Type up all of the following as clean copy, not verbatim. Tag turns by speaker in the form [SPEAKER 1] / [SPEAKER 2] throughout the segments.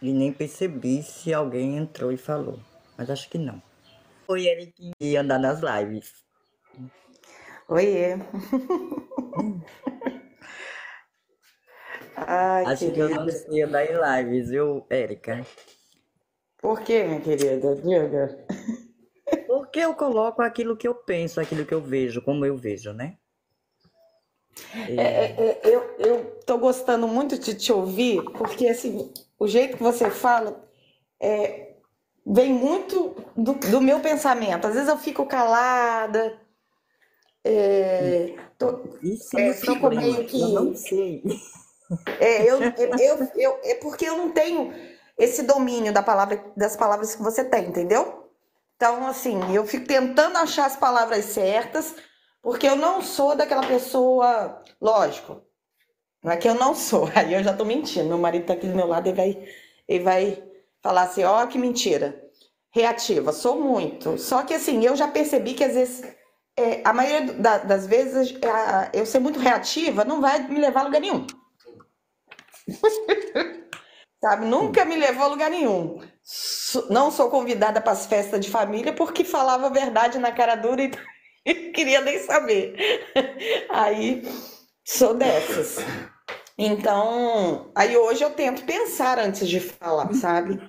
[SPEAKER 1] E nem percebi se alguém entrou e falou. Mas acho que não. Foi ele que ia andar nas lives.
[SPEAKER 2] Oiê. Ai,
[SPEAKER 1] Acho que eu não
[SPEAKER 2] querida.
[SPEAKER 1] sei andar em lives, viu, Érica?
[SPEAKER 2] Por quê, minha querida? Diga.
[SPEAKER 1] Porque eu coloco aquilo que eu penso, aquilo que eu vejo, como eu vejo, né? E
[SPEAKER 2] Eu tô gostando muito de te ouvir, porque assim, o jeito que você fala vem muito do meu pensamento. Às vezes eu fico calada,
[SPEAKER 1] isso é meu
[SPEAKER 2] fico
[SPEAKER 1] problema.
[SPEAKER 2] meio
[SPEAKER 1] Eu não
[SPEAKER 2] que.
[SPEAKER 1] sei.
[SPEAKER 2] É porque eu não tenho esse domínio das palavras que você tem, entendeu? Então, assim, eu fico tentando achar as palavras certas, porque eu não sou daquela pessoa. Lógico, não é que eu não sou, aí eu já tô mentindo. Meu marido tá aqui do meu lado e vai falar assim: ó, que mentira. Reativa, sou muito. Só que, assim, eu já percebi que às vezes, a maioria das vezes, eu ser muito reativa não vai me levar a lugar nenhum. Sabe?
[SPEAKER 1] Sim.
[SPEAKER 2] Nunca me levou a lugar nenhum. Não sou convidada para as festas de família porque falava a verdade na cara dura e queria nem saber. Aí sou dessas. Então, aí hoje eu tento pensar antes de falar, sabe?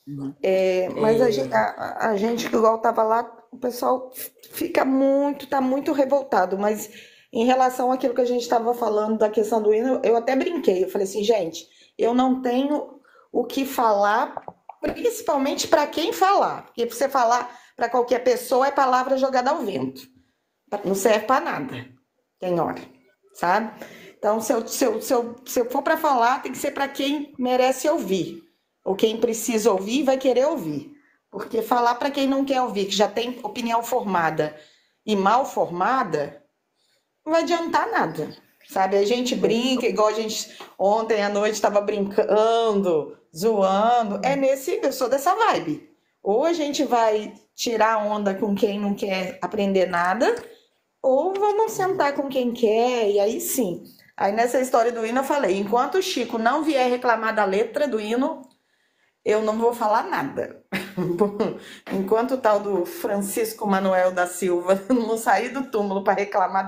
[SPEAKER 1] Uhum.
[SPEAKER 2] Mas
[SPEAKER 1] É,
[SPEAKER 2] a gente, igual tava lá, o pessoal fica muito, tá muito revoltado. Mas em relação àquilo que a gente estava falando da questão do hino, eu até brinquei. Eu falei assim, gente, eu não tenho o que falar, principalmente para quem falar. Porque você falar para qualquer pessoa é palavra jogada ao vento. Não serve para nada. Tem hora, sabe? Então, se eu for para falar, tem que ser para quem merece ouvir. Ou quem precisa ouvir vai querer ouvir. Porque falar para quem não quer ouvir, que já tem opinião formada e mal formada, não vai adiantar nada. Sabe? A gente brinca, igual a gente ontem à noite estava brincando, zoando. Eu sou dessa vibe. Ou a gente vai tirar onda com quem não quer aprender nada, ou vamos sentar com quem quer, e aí sim. Aí nessa história do hino eu falei, enquanto o Chico não vier reclamar da letra do hino, eu não vou falar nada. Enquanto o tal do Francisco Manuel da Silva não sair do túmulo para reclamar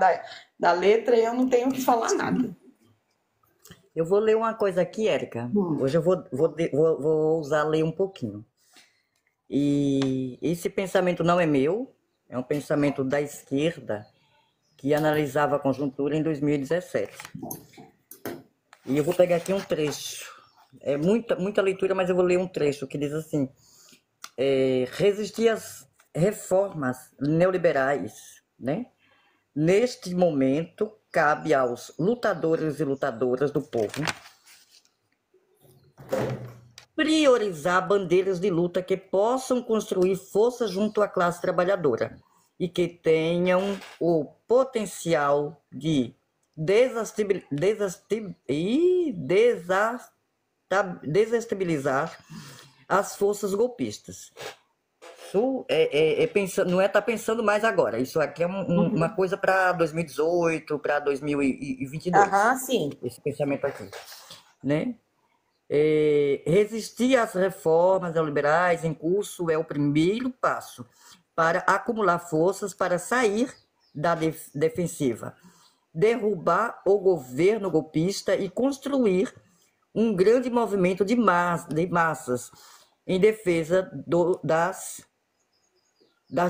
[SPEAKER 2] da letra, eu não tenho que falar nada.
[SPEAKER 1] eu vou ler uma coisa aqui, Érica. Hoje eu vou usar ler um pouquinho. E esse pensamento não é meu, é um pensamento da esquerda que analisava a conjuntura em 2017. E eu vou pegar aqui um trecho. É muita leitura, mas eu vou ler um trecho que diz assim: resistir às reformas neoliberais, né? Neste momento, cabe aos lutadores e lutadoras do povo priorizar bandeiras de luta que possam construir força junto à classe trabalhadora e que tenham o potencial de desestabilizar as forças golpistas. Isso não é tá pensando mais agora. Isso aqui é uma coisa para 2018, para 2022.
[SPEAKER 2] Aham, sim.
[SPEAKER 1] Esse pensamento aqui, né? Resistir às reformas neoliberais em curso é o primeiro passo para acumular forças para sair da defensiva, derrubar o governo golpista e construir um grande movimento de massas em defesa das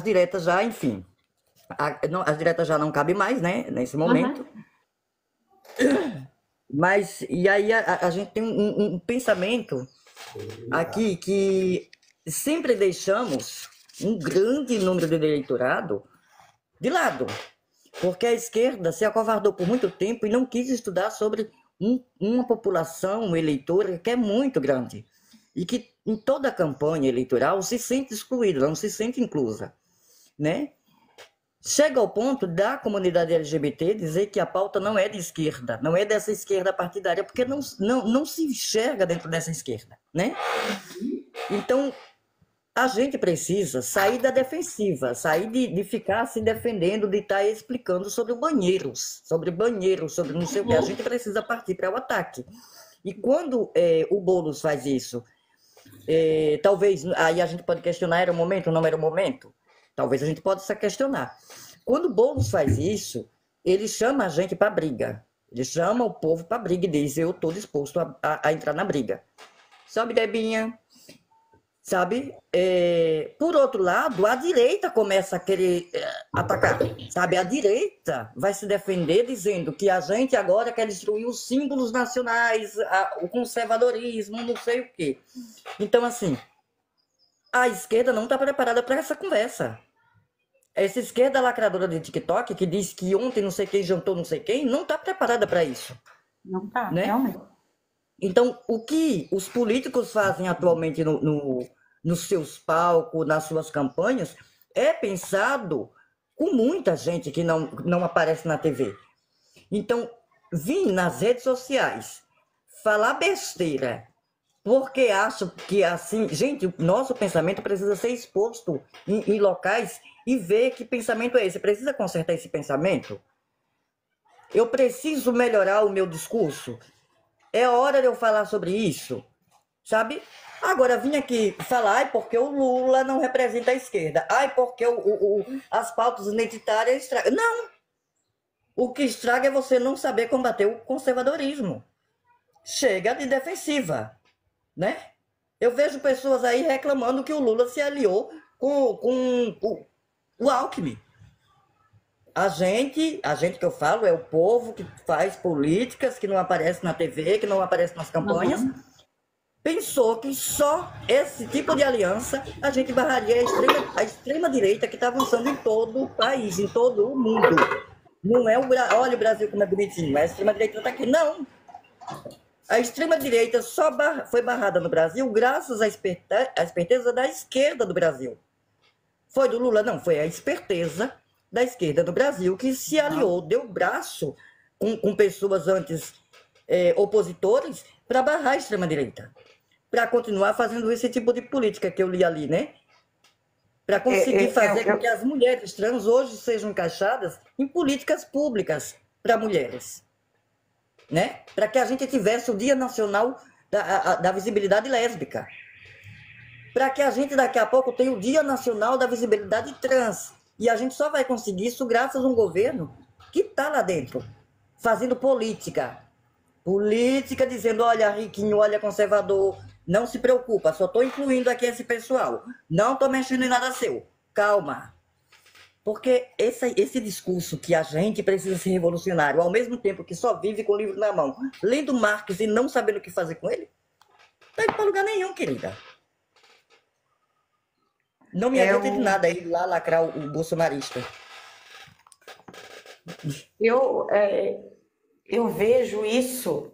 [SPEAKER 1] diretas já, enfim. As diretas já não cabem mais, né, nesse momento. Mas, e aí a gente tem um pensamento aqui que sempre deixamos um grande número de eleitorado de lado, porque a esquerda se acovardou por muito tempo e não quis estudar sobre uma população eleitora que é muito grande e que em toda a campanha eleitoral se sente excluída, não se sente inclusa, né? Chega ao ponto da comunidade LGBT dizer que a pauta não é de esquerda, não é dessa esquerda partidária, porque não se enxerga dentro dessa esquerda, né? Então, a gente precisa sair da defensiva, sair de ficar se defendendo, de estar explicando sobre banheiros, sobre não sei o que. A gente precisa partir para o ataque. E quando o Boulos faz isso Talvez, aí a gente pode questionar, era o momento, não era o momento? Talvez a gente possa questionar. Quando o Boulos faz isso, ele chama a gente para briga. Ele chama o povo para briga e diz, eu estou disposto a entrar na briga. Sabe, Debinha? Sabe? Por outro lado, a direita começa a querer atacar. Sabe? A direita vai se defender dizendo que a gente agora quer destruir os símbolos nacionais, o conservadorismo, não sei o quê. Então, assim, a esquerda não está preparada para essa conversa. Essa esquerda lacradora de TikTok, que diz que ontem não sei quem jantou não sei quem, não está preparada para isso.
[SPEAKER 2] Não tá,
[SPEAKER 1] Né?
[SPEAKER 2] realmente.
[SPEAKER 1] Então, o que os políticos fazem atualmente nos seus palcos, nas suas campanhas, é pensado com muita gente que não aparece na TV. Então, vir nas redes sociais falar besteira, porque acho que assim, gente, o nosso pensamento precisa ser exposto em locais e ver que pensamento é esse. Precisa consertar esse pensamento? Eu preciso melhorar o meu discurso? É hora de eu falar sobre isso, sabe? Agora, vim aqui falar, ai, porque o Lula não representa a esquerda. Ai, porque as pautas identitárias estragam. Não! O que estraga é você não saber combater o conservadorismo. Chega de defensiva, né? Eu vejo pessoas aí reclamando que o Lula se aliou com o Alckmin. A gente que eu falo é o povo que faz políticas, que não aparece na TV, que não aparece nas campanhas, pensou que só esse tipo de aliança a gente barraria a extrema-direita que está avançando em todo o país, em todo o mundo. Não é olha o Brasil como é bonitinho, a extrema-direita está aqui. Não! A extrema-direita só foi barrada no Brasil graças à esperteza da esquerda do Brasil. Foi do Lula? Não, foi a esperteza da esquerda do Brasil que se aliou, deu braço com pessoas antes opositores para barrar a extrema-direita. Para continuar fazendo esse tipo de política que eu li ali, né? Para conseguir fazer com que as mulheres trans hoje sejam encaixadas em políticas públicas para mulheres. Né? Para que a gente tivesse o Dia Nacional da Visibilidade Lésbica. Para que a gente daqui a pouco tenha o Dia Nacional da Visibilidade Trans. E a gente só vai conseguir isso graças a um governo que está lá dentro, fazendo política. Política dizendo, olha, riquinho, olha, conservador, não se preocupa, só estou incluindo aqui esse pessoal. Não estou mexendo em nada seu. Calma. Porque esse discurso que a gente precisa ser revolucionário, ao mesmo tempo que só vive com o livro na mão, lendo Marx e não sabendo o que fazer com ele, não vai para lugar nenhum, querida. Não me adianta de nada ir lá lacrar o bolsonarista.
[SPEAKER 2] Eu vejo isso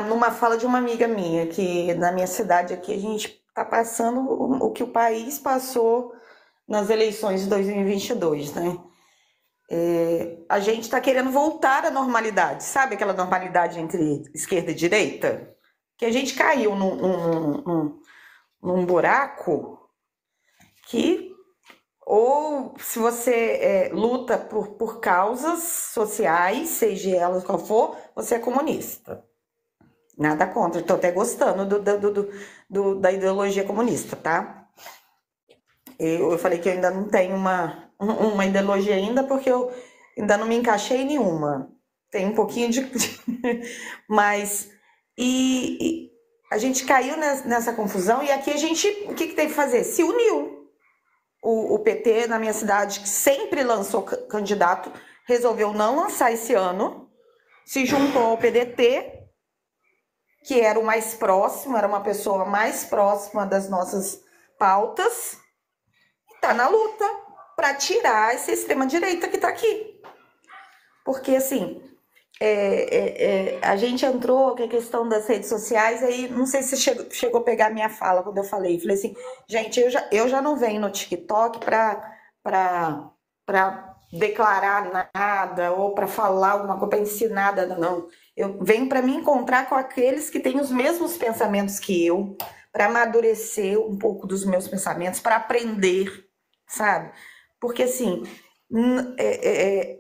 [SPEAKER 2] numa fala de uma amiga minha, que na minha cidade aqui a gente está passando o que o país passou nas eleições de 2022, né? A gente está querendo voltar à normalidade, sabe aquela normalidade entre esquerda e direita? Que a gente caiu num buraco que, ou se você luta por causas sociais, seja elas qual for, você é comunista. Nada contra, estou até gostando da ideologia comunista, tá? Eu falei que eu ainda não tenho uma ideologia ainda, porque eu ainda não me encaixei em nenhuma. Tem um pouquinho de... Mas... a gente caiu nessa confusão, e aqui a gente, o que tem que fazer? Se uniu. O PT na minha cidade, que sempre lançou candidato, resolveu não lançar esse ano, se juntou ao PDT, que era o mais próximo, era uma pessoa mais próxima das nossas pautas, e está na luta para tirar essa extrema-direita que está aqui. Porque, assim... a gente entrou com a questão das redes sociais, aí não sei se chegou a pegar a minha fala quando eu falei assim, gente, eu já não venho no TikTok para declarar nada ou para falar alguma coisa, para ensinar nada, não. Eu venho para me encontrar com aqueles que têm os mesmos pensamentos que eu, para amadurecer um pouco dos meus pensamentos, para aprender, sabe? Porque assim,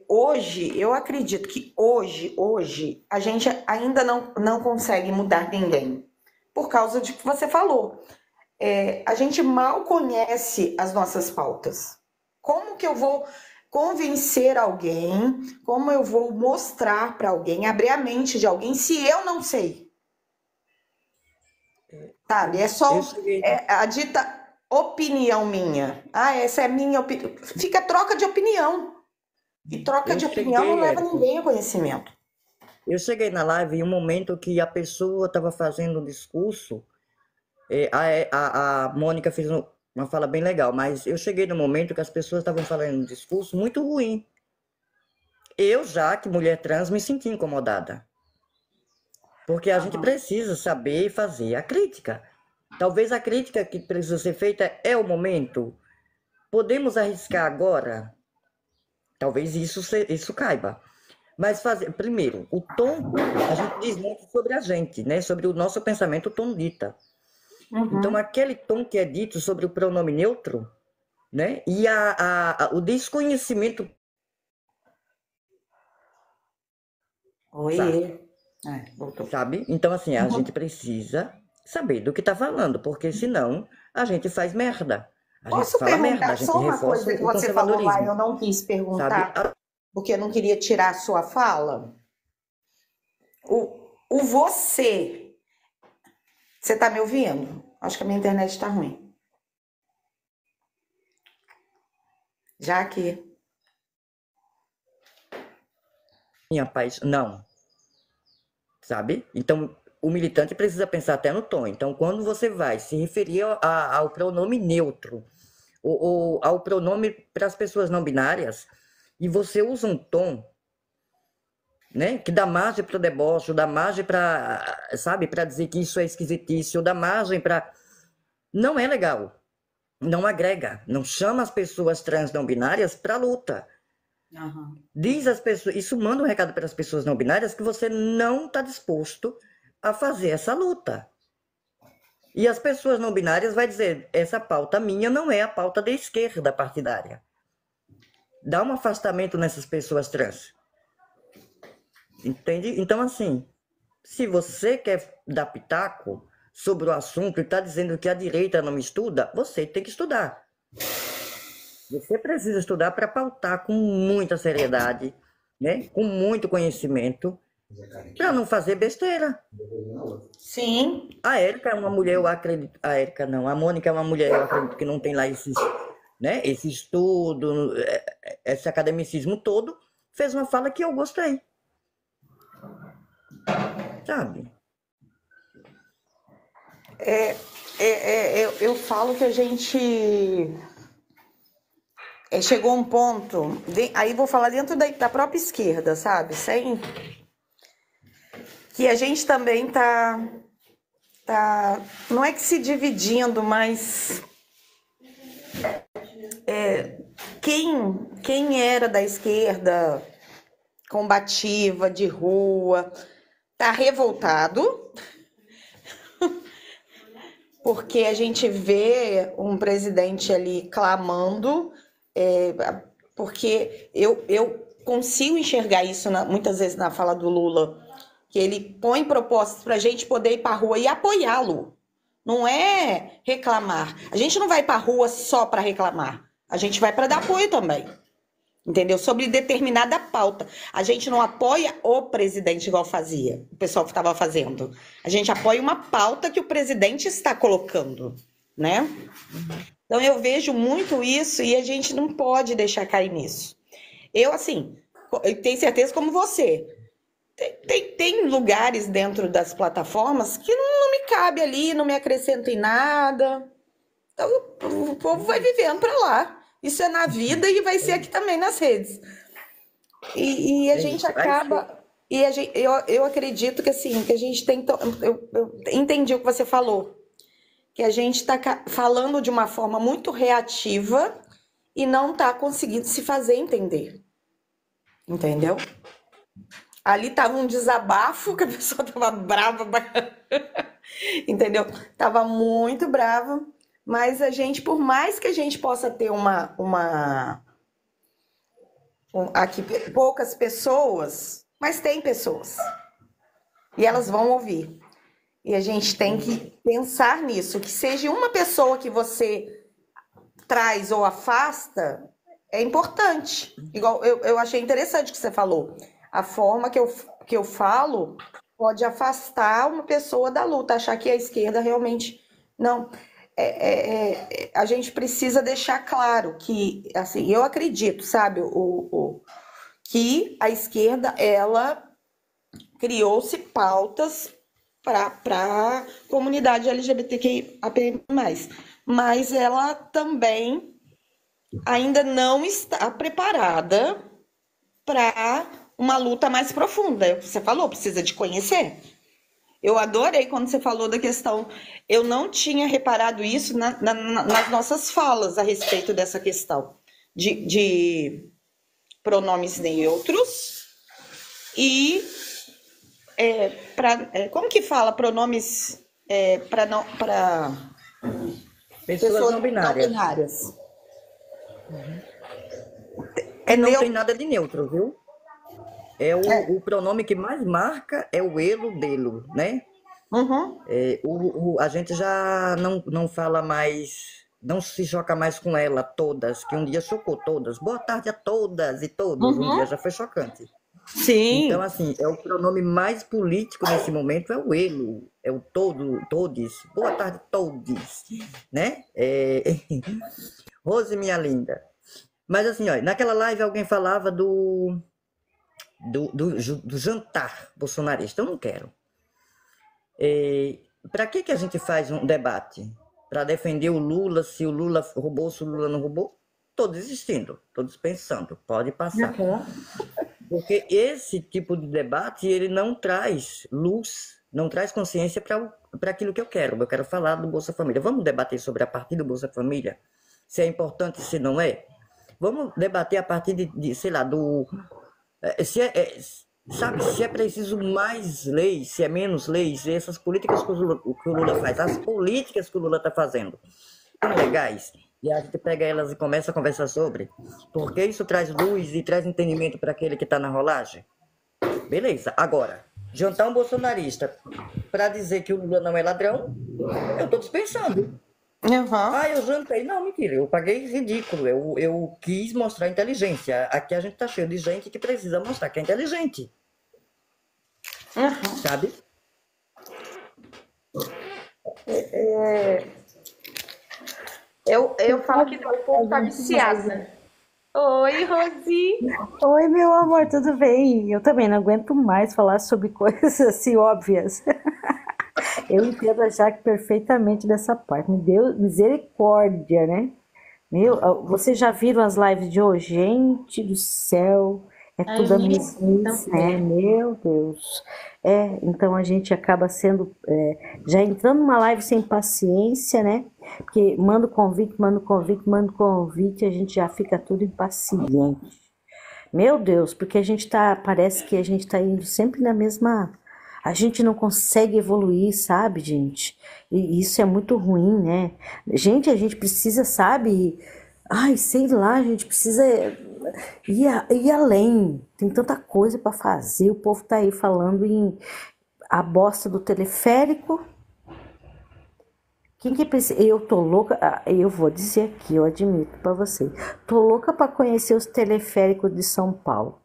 [SPEAKER 2] Hoje, eu acredito que hoje, a gente ainda não consegue mudar ninguém. Por causa de que você falou. A gente mal conhece as nossas pautas. Como que eu vou convencer alguém? Como eu vou mostrar para alguém, abrir a mente de alguém, se eu não sei? Sabe? É
[SPEAKER 1] Eu
[SPEAKER 2] só
[SPEAKER 1] cheguei,
[SPEAKER 2] a dita opinião minha. Ah, essa é a minha opinião. Fica troca de opinião. E troca
[SPEAKER 1] eu
[SPEAKER 2] de opinião não
[SPEAKER 1] cheguei,
[SPEAKER 2] leva
[SPEAKER 1] Érica,
[SPEAKER 2] ninguém a conhecimento.
[SPEAKER 1] eu cheguei na live em um momento que a pessoa estava fazendo um discurso. A Mônica fez uma fala bem legal, mas eu cheguei no momento que as pessoas estavam falando um discurso muito ruim. Eu, já que mulher trans, me senti incomodada. Porque a gente
[SPEAKER 2] Aham.
[SPEAKER 1] precisa saber fazer a crítica. Talvez a crítica que precisa ser feita é o momento. Podemos arriscar agora? Talvez isso caiba. Mas fazer, primeiro, o tom, a gente diz muito sobre a gente, né? Sobre o nosso pensamento, o tom dita. Então,
[SPEAKER 2] Uhum.
[SPEAKER 1] aquele tom que é dito sobre o pronome neutro, né? E o desconhecimento,
[SPEAKER 2] Oiê. Voltou.
[SPEAKER 1] sabe? Então, assim, a gente
[SPEAKER 2] Uhum.
[SPEAKER 1] precisa saber do que está falando, porque senão a gente faz merda. A gente
[SPEAKER 2] Posso
[SPEAKER 1] fala merda, a
[SPEAKER 2] perguntar
[SPEAKER 1] gente
[SPEAKER 2] só uma
[SPEAKER 1] reforça
[SPEAKER 2] coisa que
[SPEAKER 1] o
[SPEAKER 2] você falou lá e
[SPEAKER 1] conservadorismo,
[SPEAKER 2] eu não quis
[SPEAKER 1] sabe?
[SPEAKER 2] perguntar, porque eu não queria tirar a sua fala? O você, você tá me ouvindo? Acho que a minha internet tá ruim. Já que.
[SPEAKER 1] Minha paz, não, sabe? Então, o militante precisa pensar até no tom. Então, quando você vai se referir ao pronome neutro, ou ao pronome para as pessoas não binárias, e você usa um tom, né, que dá margem para o deboche, dá margem para, sabe, para dizer que isso é esquisitice, ou dá margem para. Não é legal, não agrega, não chama as pessoas trans não binárias para luta.
[SPEAKER 2] Aham.
[SPEAKER 1] Diz às pessoas, isso manda um recado para as pessoas não binárias que você não está disposto a fazer essa luta. E as pessoas não binárias vai dizer, essa pauta minha não é a pauta da esquerda partidária. Dá um afastamento nessas pessoas trans. Entende? Então, assim, se você quer dar pitaco sobre o assunto e está dizendo que a direita não estuda, você tem que estudar. Você precisa estudar para pautar com muita seriedade, né? Com muito conhecimento, para não fazer besteira.
[SPEAKER 2] Sim.
[SPEAKER 1] A Érica é uma mulher, eu acredito. A Érica não, a Mônica é uma mulher, eu acredito que não tem lá né, esse estudo, esse academicismo todo. Fez uma fala que eu gostei, sabe?
[SPEAKER 2] Eu falo que a gente chegou a um ponto, aí vou falar dentro da própria esquerda, sabe? Sem que a gente também tá, não é que se dividindo, mas quem era da esquerda combativa, de rua, tá revoltado, porque a gente vê um presidente ali clamando, é, porque eu consigo enxergar isso muitas vezes na fala do Lula, que ele põe propostas para a gente poder ir para a rua e apoiá-lo. Não é reclamar. A gente não vai para a rua só para reclamar. A gente vai para dar apoio também. Entendeu? Sobre determinada pauta. A gente não apoia o presidente igual fazia, o pessoal que estava fazendo. A gente apoia uma pauta que o presidente está colocando, né? Então eu vejo muito isso e a gente não pode deixar cair nisso. Eu, assim, eu tenho certeza como você. Tem lugares dentro das plataformas que não me cabe ali, não me acrescenta em nada. Então o povo vai vivendo para lá. Isso é na vida e vai ser aqui também nas redes. E a
[SPEAKER 1] É
[SPEAKER 2] gente
[SPEAKER 1] isso. Aí,
[SPEAKER 2] acaba. E eu acredito que assim, que a gente tem. Eu entendi o que você falou. Que a gente está falando de uma forma muito reativa e não está conseguindo se fazer entender. Entendeu? Ali tava um desabafo, que a pessoa tava brava, entendeu? Tava muito brava, mas a gente, por mais que a gente possa ter aqui poucas pessoas, mas tem pessoas. E elas vão ouvir. E a gente tem que pensar nisso, que seja uma pessoa que você traz ou afasta, é importante. Igual eu achei interessante o que você falou. A forma que eu falo pode afastar uma pessoa da luta, achar que a esquerda realmente não. A gente precisa deixar claro que, assim, eu acredito, sabe, que a esquerda, ela criou-se pautas para a comunidade LGBTQIA+, mas ela também ainda não está preparada para uma luta mais profunda. Você falou, precisa de conhecer. Eu adorei quando você falou da questão. Eu não tinha reparado isso nas nossas falas a respeito dessa questão de pronomes neutros e como que fala pronomes para
[SPEAKER 1] Pessoas não binárias.
[SPEAKER 2] É
[SPEAKER 1] Não tem
[SPEAKER 2] neutro.
[SPEAKER 1] nada de neutro, viu? O pronome que mais marca é o elo dele, né?
[SPEAKER 2] Uhum.
[SPEAKER 1] A gente já não fala mais, não se choca mais com ela, todas, que um dia chocou todas. Boa tarde a todas e todos, um dia já foi chocante.
[SPEAKER 2] Sim.
[SPEAKER 1] Então, assim, o pronome mais político nesse momento é o elo, é o todes. Boa tarde, todes, né? Rose, minha linda. Mas, assim, ó, naquela live alguém falava do jantar bolsonarista. Eu não quero. Para que a gente faz um debate? Para defender o Lula, se o Lula roubou, se o Lula não roubou? Estou desistindo, estou dispensando, pode passar. Porque esse tipo de debate, ele não traz luz, não traz consciência para aquilo que eu quero. Eu quero falar do Bolsa Família. Vamos debater sobre a partir do Bolsa Família? Se é importante, se não é? Vamos debater a partir sei lá, sabe, se é preciso mais leis, se é menos leis, essas políticas que o Lula faz, as políticas que o Lula está fazendo, são legais. E a gente pega elas e começa a conversar sobre, porque isso traz luz e traz entendimento para aquele que está na rolagem. Beleza. Agora, jantar um bolsonarista para dizer que o Lula não é ladrão, eu estou dispensando.
[SPEAKER 2] Uhum.
[SPEAKER 1] Eu jantei. Não, mentira, eu paguei ridículo. Eu quis mostrar inteligência. Aqui a gente tá cheio de gente que precisa mostrar que é inteligente. Sabe?
[SPEAKER 2] Eu falo que o povo tá viciado. Oi, Rosi.
[SPEAKER 3] Oi, meu amor, tudo bem? Eu também não aguento mais falar sobre coisas assim óbvias. Eu entendo a Jaque perfeitamente dessa parte. Me deu misericórdia, né? Vocês já viram as lives de hoje? Gente do céu, é tudo a mesmice, né? Meu Deus. Então a gente acaba sendo, já entrando numa live sem paciência, né? Porque manda o convite, a gente já fica tudo impaciente. Meu Deus, porque parece que a gente tá indo sempre na mesma. A gente não consegue evoluir, sabe, gente? E isso é muito ruim, né? Gente, a gente precisa, sabe? Ai, sei lá, a gente precisa ir além. Tem tanta coisa para fazer. O povo tá aí falando em a bosta do teleférico. Quem que precisa? Eu tô louca, eu vou dizer aqui, eu admito para você. Tô louca para conhecer os teleféricos de São Paulo.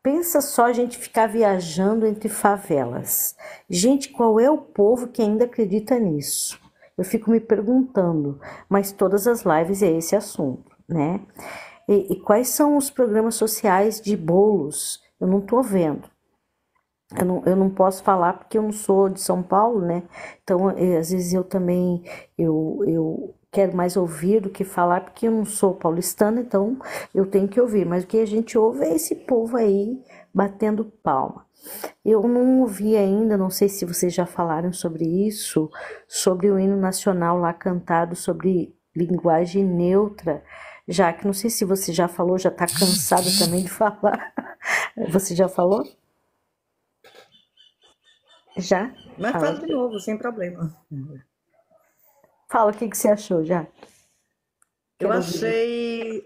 [SPEAKER 3] Pensa só a gente ficar viajando entre favelas. Gente, qual é o povo que ainda acredita nisso? Eu fico me perguntando, mas todas as lives é esse assunto, né? E quais são os programas sociais de bolos? Eu não tô vendo. Eu não posso falar porque eu não sou de São Paulo, né? Então, às vezes eu também eu quero mais ouvir do que falar, porque eu não sou paulistana, então eu tenho que ouvir. Mas o que a gente ouve é esse povo aí batendo palma. Eu não ouvi ainda, não sei se vocês já falaram sobre isso, sobre o hino nacional lá cantado sobre linguagem neutra, já que não sei se você já falou, já tá cansada também de falar. Você já falou? Já?
[SPEAKER 1] Mas fala de novo, sem problema.
[SPEAKER 3] Fala o que você achou, já.
[SPEAKER 1] Eu achei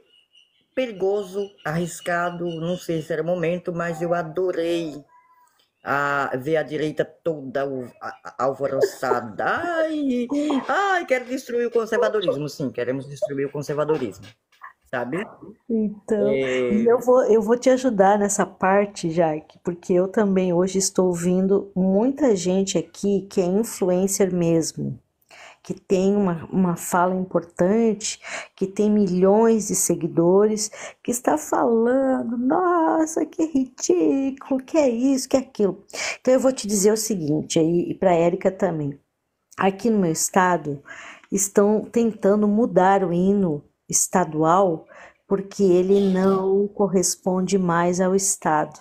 [SPEAKER 1] perigoso, arriscado, não sei se era o momento, mas eu adorei ver a direita toda alvoroçada. Ai, quero destruir o conservadorismo. Sim, queremos destruir o conservadorismo, sabe?
[SPEAKER 3] Então, e eu vou te ajudar nessa parte, Jaque, porque eu também hoje estou ouvindo muita gente aqui que é influencer mesmo, que tem uma fala importante, que tem milhões de seguidores, que está falando, nossa, que ridículo, que é isso, que é aquilo. Então eu vou te dizer o seguinte, aí, e para a Érica também. Aqui no meu estado, estão tentando mudar o hino estadual porque ele não corresponde mais ao estado.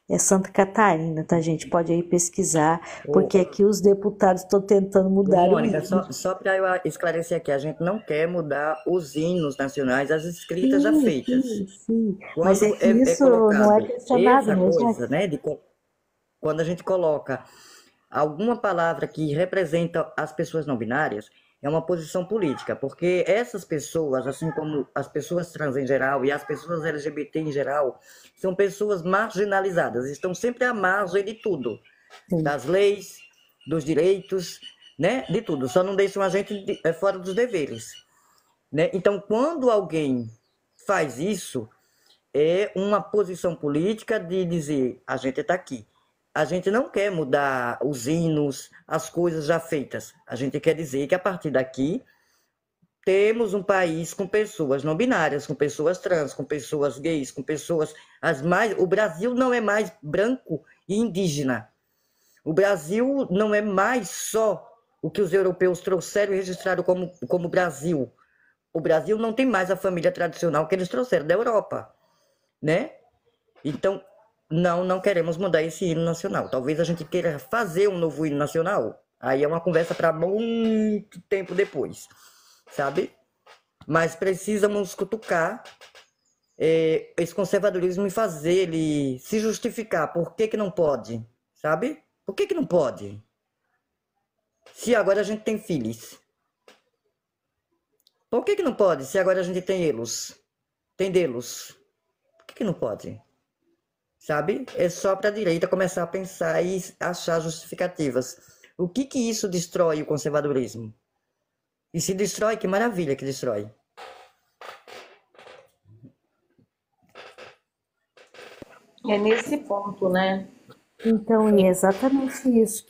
[SPEAKER 3] É Santa Catarina, tá, gente? Pode aí pesquisar, porque aqui os deputados estão tentando mudar o
[SPEAKER 1] Mônica,
[SPEAKER 3] hino.
[SPEAKER 1] só para eu esclarecer aqui, a gente não quer mudar os hinos nacionais, as escritas já feitas.
[SPEAKER 3] Sim. Mas
[SPEAKER 1] Quando
[SPEAKER 3] é que isso não é
[SPEAKER 1] colocado
[SPEAKER 3] questionado,
[SPEAKER 1] essa
[SPEAKER 3] né,
[SPEAKER 1] coisa,
[SPEAKER 3] Jaque?
[SPEAKER 1] né, quando a gente coloca alguma palavra que representa as pessoas não binárias, é uma posição política, porque essas pessoas, assim como as pessoas trans em geral e as pessoas LGBT em geral, são pessoas marginalizadas, estão sempre à margem de tudo,
[SPEAKER 3] Sim.
[SPEAKER 1] das leis, dos direitos, né, de tudo, só não deixam a gente fora dos deveres, né? Então, quando alguém faz isso, é uma posição política de dizer, a gente está aqui. A gente não quer mudar os hinos, as coisas já feitas. A gente quer dizer que a partir daqui temos um país com pessoas não binárias, com pessoas trans, com pessoas gays, com pessoas as mais. O Brasil não é mais branco e indígena. O Brasil não é mais só o que os europeus trouxeram e registraram como Brasil. O Brasil não tem mais a família tradicional que eles trouxeram da Europa, né? Então, não queremos mudar esse hino nacional. Talvez a gente queira fazer um novo hino nacional. Aí é uma conversa para muito tempo depois, sabe? Mas precisamos cutucar esse conservadorismo e fazer ele se justificar. Por que não pode, sabe? Por que não pode? Se agora a gente tem filhos. Por que não pode? Se agora a gente tem elos. Tem delos. Por que não pode? Sabe? É só para a direita começar a pensar e achar justificativas. O que isso destrói o conservadorismo? E se destrói, que maravilha que destrói.
[SPEAKER 2] É nesse ponto, né?
[SPEAKER 3] Então, é exatamente isso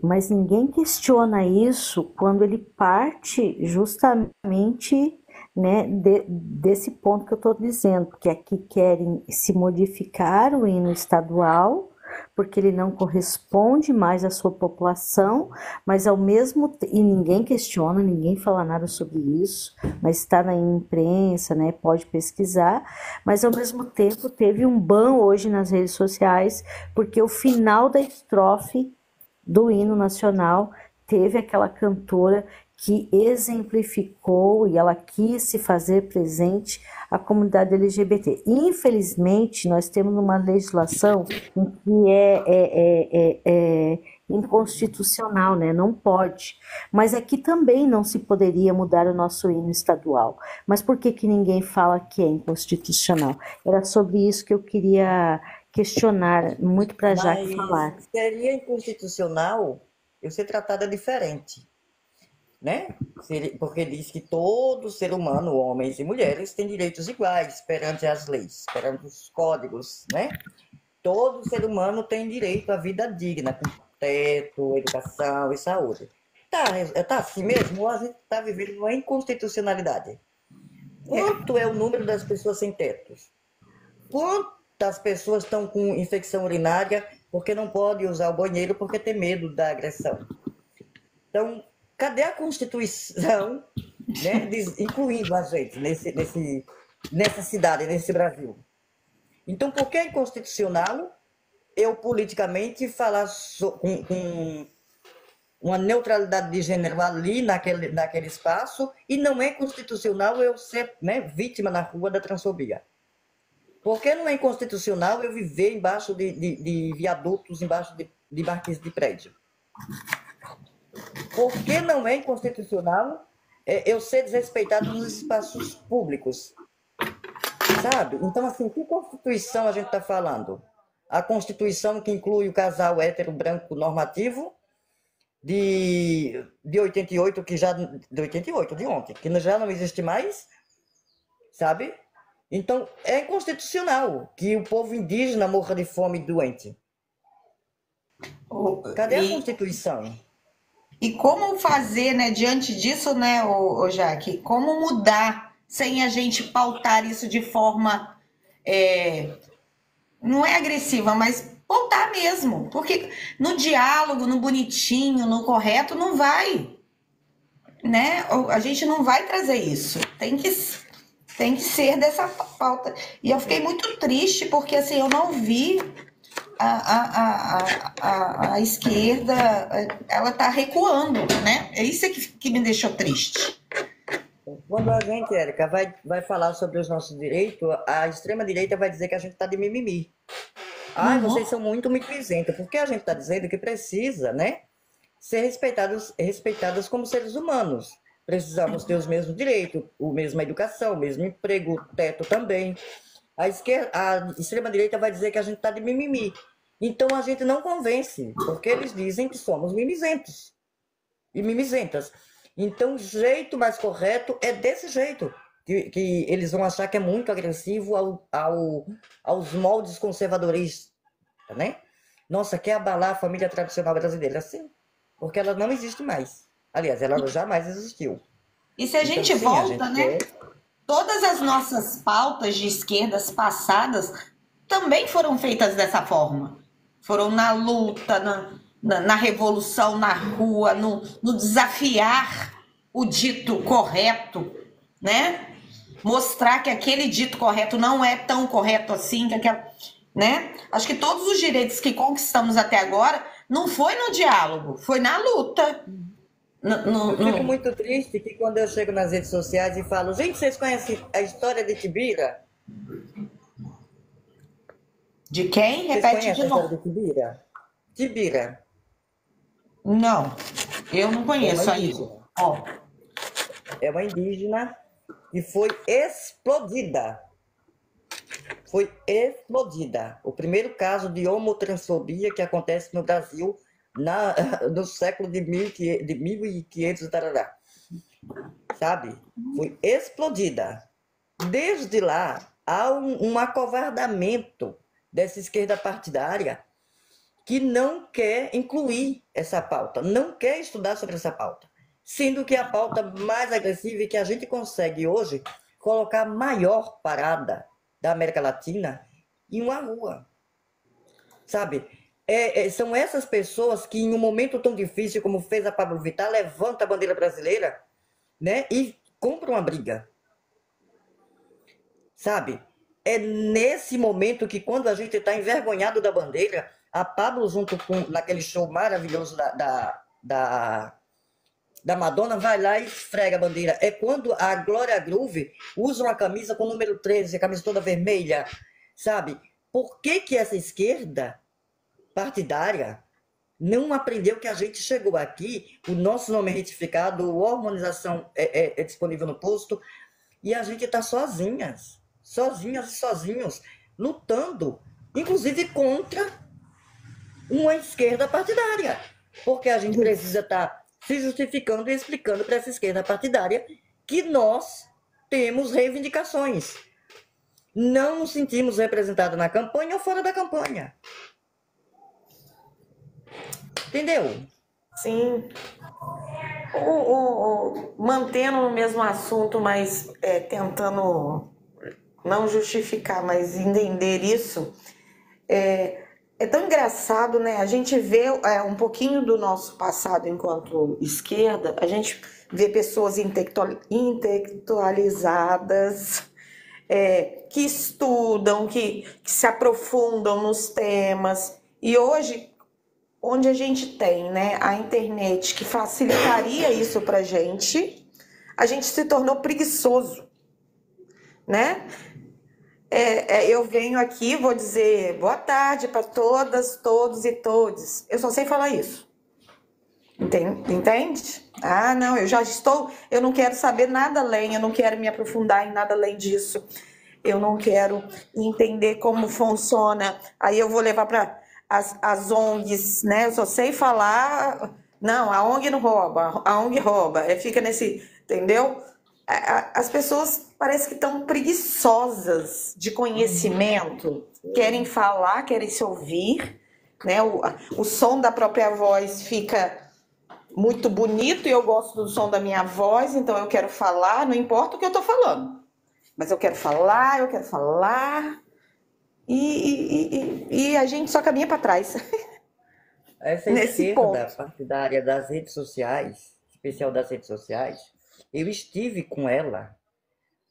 [SPEAKER 3] mas ninguém questiona isso quando ele parte justamente, né, desse ponto que eu estou dizendo, que aqui querem se modificar o hino estadual, porque ele não corresponde mais à sua população, mas ao mesmo tempo, e ninguém questiona, ninguém fala nada sobre isso, mas está na imprensa, né, pode pesquisar, mas ao mesmo tempo teve um ban hoje nas redes sociais, porque o final da estrofe do hino nacional teve aquela cantora que exemplificou e ela quis se fazer presente à comunidade LGBT. Infelizmente, nós temos uma legislação que é inconstitucional, né? Não pode. Mas aqui também não se poderia mudar o nosso hino estadual. Mas por que ninguém fala que é inconstitucional? Era sobre isso que eu queria questionar, muito para a Jaque falar.
[SPEAKER 1] Seria inconstitucional eu ser tratada diferente, né? Porque diz que todo ser humano, homens e mulheres, tem direitos iguais perante as leis, perante os códigos, né? Todo ser humano tem direito à vida digna, com teto, educação e saúde. Tá assim mesmo? Ou a gente está vivendo uma inconstitucionalidade? Quanto é o número das pessoas sem tetos? Quantas pessoas estão com infecção urinária porque não podem usar o banheiro porque tem medo da agressão? Então, cadê a Constituição, né, incluindo a gente nessa cidade, nesse Brasil? Então, por que é inconstitucional eu politicamente falar com uma neutralidade de gênero ali naquele espaço e não é constitucional eu ser, né, vítima na rua da transfobia? Por que não é inconstitucional eu viver embaixo de viadutos, embaixo de marquise de prédio? Por que não é inconstitucional eu ser desrespeitado nos espaços públicos? sabe? Então, assim, que Constituição a gente está falando? A Constituição que inclui o casal hétero branco normativo de 88, que já. De 88, de ontem, que já não existe mais, sabe? Então, é inconstitucional que o povo indígena morra de fome e doente. Cadê a
[SPEAKER 2] E,
[SPEAKER 1] Constituição?
[SPEAKER 2] e como fazer, né, diante disso, né, o Jaque? Como mudar sem a gente pautar isso de forma, não é agressiva, mas pautar mesmo. Porque no diálogo, no bonitinho, no correto, não vai, né? A gente não vai trazer isso. Tem que ser dessa pauta. E eu fiquei muito triste porque assim, eu não vi a esquerda, ela está recuando, né? É isso que me deixou triste.
[SPEAKER 1] Quando a gente, Érica, vai falar sobre os nossos direitos, a extrema-direita vai dizer que a gente está de mimimi. Ai, vocês são muito mimizentos, porque a gente está dizendo que precisa, né, ser respeitadas como seres humanos. Precisamos ter os mesmos direitos, a mesma educação, o mesmo emprego, o teto também. A extrema-direita vai dizer que a gente está de mimimi. Então a gente não convence, porque eles dizem que somos mimizentos e mimizentas. Então o jeito mais correto é desse jeito, que eles vão achar que é muito agressivo aos moldes conservadoristas, né? Nossa, quer abalar a família tradicional brasileira? Sim, porque ela não existe mais. Aliás, ela jamais existiu.
[SPEAKER 2] E se a
[SPEAKER 1] Então,
[SPEAKER 2] gente
[SPEAKER 1] sim,
[SPEAKER 2] volta, né?
[SPEAKER 1] quer.
[SPEAKER 2] Todas as nossas pautas de esquerdas passadas também foram feitas dessa forma. Foram na luta, na revolução, na rua, no desafiar o dito correto, né? Mostrar que aquele dito correto não é tão correto assim, né? Acho que todos os direitos que conquistamos até agora não foi no diálogo, foi na luta.
[SPEAKER 1] Eu fico muito triste que quando eu chego nas redes sociais e falo, gente, vocês conhecem a história de Tibira?
[SPEAKER 2] De quem?
[SPEAKER 1] Vocês
[SPEAKER 2] Repete
[SPEAKER 1] conhecem
[SPEAKER 2] de
[SPEAKER 1] a história
[SPEAKER 2] novo.
[SPEAKER 1] de Tibira? Tibira
[SPEAKER 2] Não, eu não
[SPEAKER 1] é uma
[SPEAKER 2] conheço aí.
[SPEAKER 1] indígena.
[SPEAKER 2] Ó,
[SPEAKER 1] É uma indígena que foi explodida. Foi explodida. O primeiro caso de homotransfobia que acontece no Brasil no século de 1500, tarará, sabe? Foi explodida. Desde lá, há um acovardamento dessa esquerda partidária que não quer incluir essa pauta, não quer estudar sobre essa pauta. Sendo que a pauta mais agressiva e que a gente consegue hoje colocar a maior parada da América Latina em uma rua, sabe? São essas pessoas que, em um momento tão difícil como fez a Pablo Vittar, levanta a bandeira brasileira, né, e compra uma briga, sabe? É nesse momento que, quando a gente está envergonhado da bandeira, a Pablo, junto com naquele show maravilhoso da Madonna, vai lá e esfrega a bandeira. É quando a Glória Groove usa uma camisa com o número 13, a camisa toda vermelha, sabe? Por que essa esquerda partidária não aprendeu que a gente chegou aqui, o nosso nome é retificado, a hormonização é disponível no posto, e a gente está sozinhas e sozinhos, lutando, inclusive contra uma esquerda partidária, porque a gente precisa estar se justificando e explicando para essa esquerda partidária que nós temos reivindicações. Não nos sentimos representados na campanha ou fora da campanha. Entendeu?
[SPEAKER 2] sim. Mantendo no mesmo assunto, mas tentando não justificar, mas entender isso, é tão engraçado, né? A gente vê um pouquinho do nosso passado enquanto esquerda, a gente vê pessoas intelectualizadas, que estudam, que se aprofundam nos temas, e hoje, onde a gente tem, né, a internet que facilitaria isso pra gente, a gente se tornou preguiçoso, né? Eu venho aqui, vou dizer boa tarde para todas, todos e todes. Eu só sei falar isso. Entende? Ah, não, eu não quero saber nada além, eu não quero me aprofundar em nada além disso. eu não quero entender como funciona. Aí eu vou levar para as ONGs, né? Eu só sei falar. Não, a ONG não rouba, a ONG rouba. Fica nesse, entendeu? As pessoas parece que estão preguiçosas de conhecimento, querem falar, querem se ouvir, né? O som da própria voz fica muito bonito e eu gosto do som da minha voz, então eu quero falar, não importa o que eu estou falando, mas eu quero falar, e a gente só caminha para trás
[SPEAKER 1] Essa
[SPEAKER 2] nesse
[SPEAKER 1] esquerda
[SPEAKER 2] ponto.
[SPEAKER 1] partidária das redes sociais, especial das redes sociais, eu estive com ela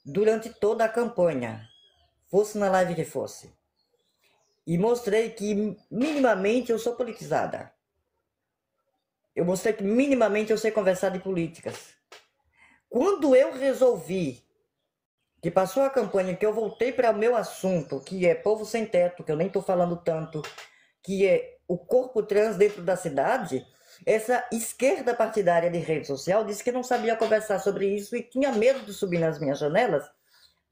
[SPEAKER 1] durante toda a campanha, fosse na live que fosse. E mostrei que minimamente eu sou politizada. Eu mostrei que minimamente eu sei conversar de políticas. Quando eu resolvi, que passou a campanha, que eu voltei para o meu assunto, que é povo sem teto, que eu nem estou falando tanto, que é o corpo trans dentro da cidade, essa esquerda partidária de rede social disse que não sabia conversar sobre isso e tinha medo de subir nas minhas janelas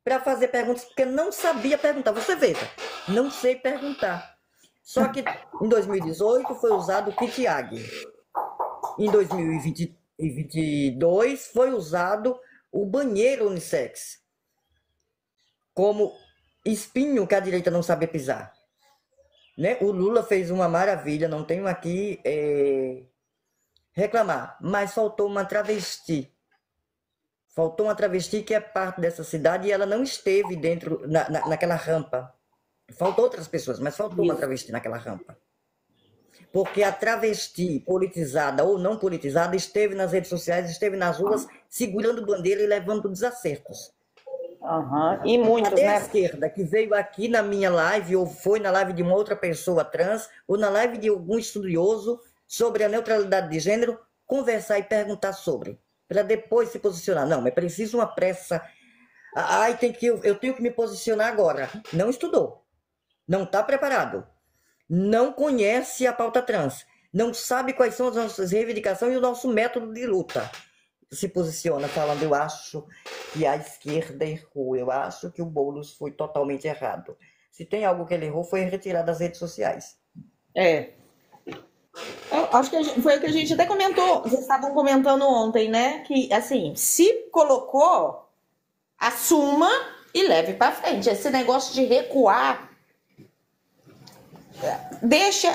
[SPEAKER 1] para fazer perguntas, porque não sabia perguntar. Você veja, não sei perguntar. Só que em 2018 foi usado o kit AG. Em 2022 foi usado o banheiro unissex como espinho que a direita não sabe pisar. Né? O Lula fez uma maravilha, não tenho aqui reclamar, mas faltou uma travesti. Faltou uma travesti que é parte dessa cidade e ela não esteve dentro, naquela rampa. Faltou outras pessoas, mas faltou uma travesti naquela rampa. Porque a travesti, politizada ou não politizada, esteve nas redes sociais, esteve nas ruas, segurando bandeira e levando desacertos.
[SPEAKER 2] E muitos,
[SPEAKER 1] Até a
[SPEAKER 2] né?
[SPEAKER 1] esquerda, que veio aqui na minha live, ou foi na live de uma outra pessoa trans, ou na live de algum estudioso sobre a neutralidade de gênero, conversar e perguntar sobre, para depois se posicionar. Não, é preciso uma pressa. Ai, eu tenho que me posicionar agora. Não estudou, não está preparado, não conhece a pauta trans, não sabe quais são as nossas reivindicações e o nosso método de luta. Se posiciona falando, eu acho que a esquerda errou, eu acho que o Boulos foi totalmente errado. Se tem algo que ele errou, foi retirar das redes sociais.
[SPEAKER 2] Eu acho que foi o que a gente até comentou, vocês estavam comentando ontem, né? Que, assim, se colocou, assuma e leve para frente. Esse negócio de recuar, deixa,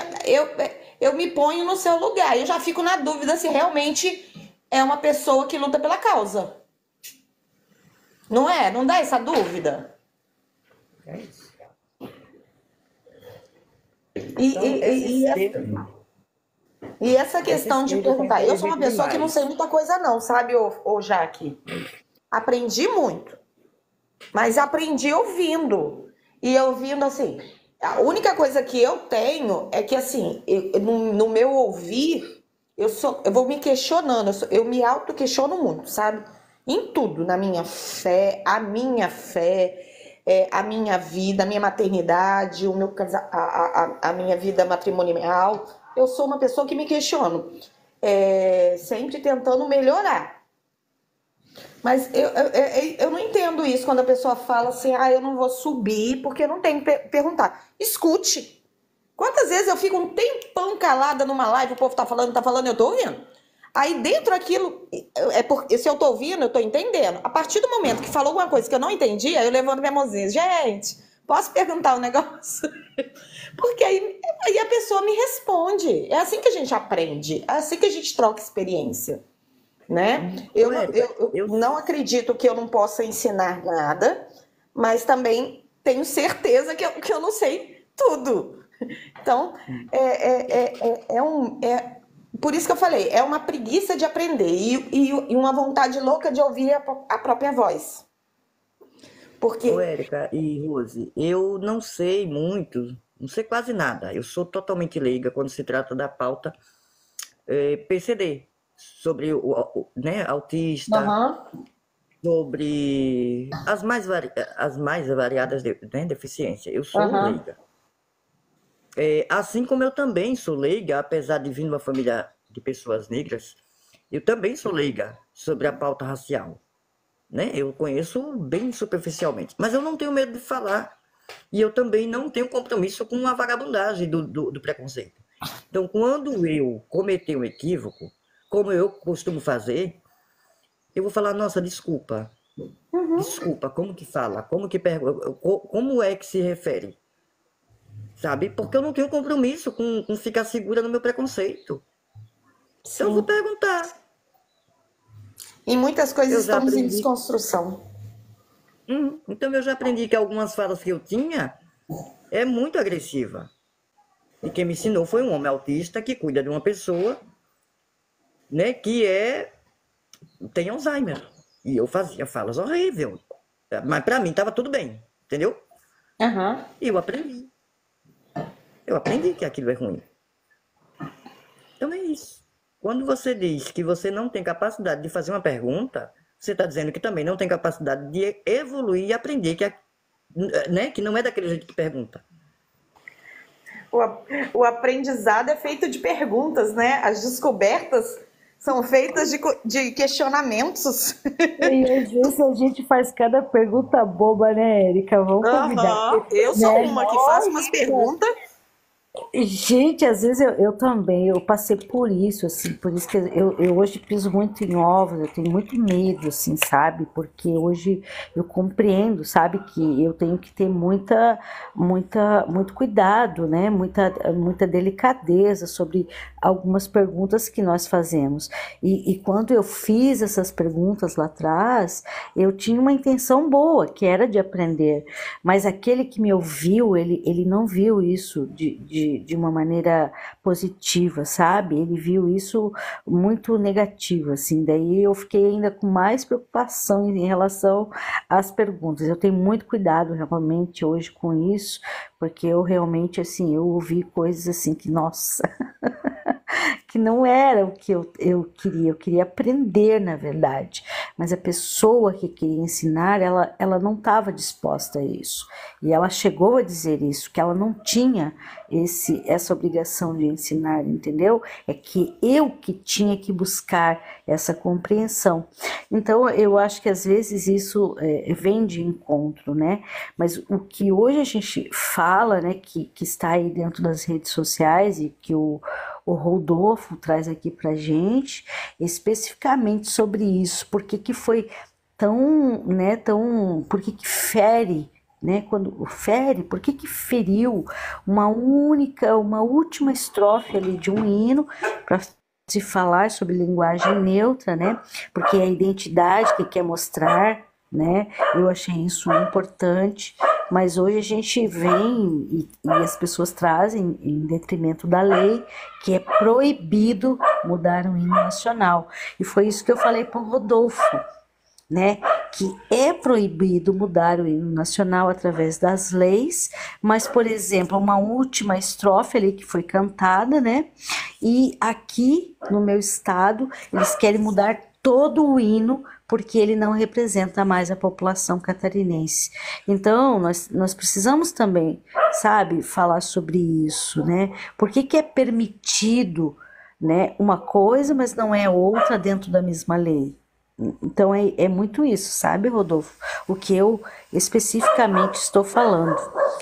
[SPEAKER 2] eu me ponho no seu lugar. Eu já fico na dúvida se realmente é uma pessoa que luta pela causa. Não é? Não dá essa dúvida?
[SPEAKER 1] É isso.
[SPEAKER 2] E,
[SPEAKER 1] Então,
[SPEAKER 2] e, e essa questão de perguntar, eu sou uma pessoa que não sei muita coisa não, sabe, ô Jaque? Aprendi muito, mas aprendi ouvindo. E ouvindo assim, a única coisa que eu tenho é que assim, no meu ouvir, eu vou me questionando, eu me auto-questiono muito, sabe? Em tudo, na minha fé, a minha vida, a minha maternidade, a minha vida matrimonial. Eu sou uma pessoa que me questiono, sempre tentando melhorar. Mas eu não entendo isso quando a pessoa fala assim, eu não vou subir porque não tem que perguntar. Escute. Quantas vezes eu fico um tempão calada numa live, o povo tá falando, eu tô ouvindo. Aí dentro daquilo, se eu tô ouvindo, eu tô entendendo. A partir do momento que falou alguma coisa que eu não entendi, aí eu levanto minha mãozinha. Gente, posso perguntar um negócio? Porque aí a pessoa me responde. É assim que a gente aprende, é assim que a gente troca experiência, né? Eu não acredito que eu não possa ensinar nada, mas também tenho certeza que eu não sei tudo. Então, por isso que eu falei, é uma preguiça de aprender e uma vontade louca de ouvir a própria voz. Porque...
[SPEAKER 1] Ô, Érica e Rose, eu não sei muito, não sei quase nada. Eu sou totalmente leiga quando se trata da pauta PCD, sobre né, autista, sobre as mais variadas deficiências. Eu sou leiga. Assim como eu também sou leiga, apesar de vir de uma família de pessoas negras, eu também sou leiga sobre a pauta racial. né? Eu conheço bem superficialmente, mas eu não tenho medo de falar. E eu também não tenho compromisso com a vagabundagem do preconceito. Então, quando eu cometer um equívoco, como eu costumo fazer, eu vou falar, nossa, desculpa. Desculpa, como que fala? Como que pergunta? Como é que se refere? Sabe? Porque eu não tenho compromisso com ficar segura no meu preconceito. Então eu vou
[SPEAKER 2] Sim.
[SPEAKER 1] perguntar.
[SPEAKER 2] Em muitas coisas
[SPEAKER 1] Eu já
[SPEAKER 2] estamos em
[SPEAKER 1] aprendi.
[SPEAKER 2] desconstrução.
[SPEAKER 1] Então eu já aprendi que algumas falas que eu tinha é muito agressiva. E quem me ensinou foi um homem autista que cuida de uma pessoa, né, que tem Alzheimer. E eu fazia falas horríveis. Mas para mim estava tudo bem, entendeu?
[SPEAKER 2] Aham.
[SPEAKER 1] E eu aprendi. Eu aprendi que aquilo é ruim. Então é isso. Quando você diz que você não tem capacidade de fazer uma pergunta, você está dizendo que também não tem capacidade de evoluir e aprender, né, que não é daquele jeito que pergunta.
[SPEAKER 2] O aprendizado é feito de perguntas, né? As descobertas são feitas de questionamentos.
[SPEAKER 3] E às vezes a gente faz cada pergunta boba, né, Érica? Vamos combinar.
[SPEAKER 2] Aham. Eu sou
[SPEAKER 3] Né?
[SPEAKER 2] uma que faço umas perguntas.
[SPEAKER 3] Gente, às vezes eu também, eu passei por isso, assim, por isso que eu hoje piso muito em ovos, eu tenho muito medo, assim, sabe? Porque hoje eu compreendo, sabe, que eu tenho que ter muito cuidado, né? Muita delicadeza sobre algumas perguntas que nós fazemos. E quando eu fiz essas perguntas lá atrás, eu tinha uma intenção boa, que era de aprender, mas aquele que me ouviu, ele não viu isso de uma maneira positiva, sabe? Ele viu isso muito negativo, assim. Daí eu fiquei ainda com mais preocupação em relação às perguntas. Eu tenho muito cuidado realmente hoje com isso, porque eu realmente, assim, eu ouvi coisas assim que, nossa, que não era o que eu queria aprender, na verdade. Mas a pessoa que queria ensinar, ela não estava disposta a isso. E ela chegou a dizer isso, que ela não tinha essa obrigação de ensinar, entendeu? É que eu que tinha que buscar essa compreensão. Então, eu acho que às vezes isso vem de encontro, né? Mas o que hoje a gente fala, né, que está aí dentro das redes sociais e que o Rodolfo traz aqui pra gente, especificamente sobre isso, porque que foi por que fere, né, quando fere, por que feriu uma última estrofe ali de um hino, para se falar sobre linguagem neutra, né, porque é a identidade que quer mostrar, né, eu achei isso importante, mas hoje a gente vem e as pessoas trazem em detrimento da lei que é proibido mudar o hino nacional. E foi isso que eu falei para o Rodolfo, né? Que é proibido mudar o hino nacional através das leis, mas, por exemplo, uma última estrofe ali que foi cantada, né? E aqui no meu estado eles querem mudar todo o hino porque ele não representa mais a população catarinense. Então, nós precisamos também, sabe, falar sobre isso, né? Por que é permitido, né, uma coisa, mas não é outra dentro da mesma lei? Então, é muito isso, sabe, Rodolfo? O que eu especificamente estou falando.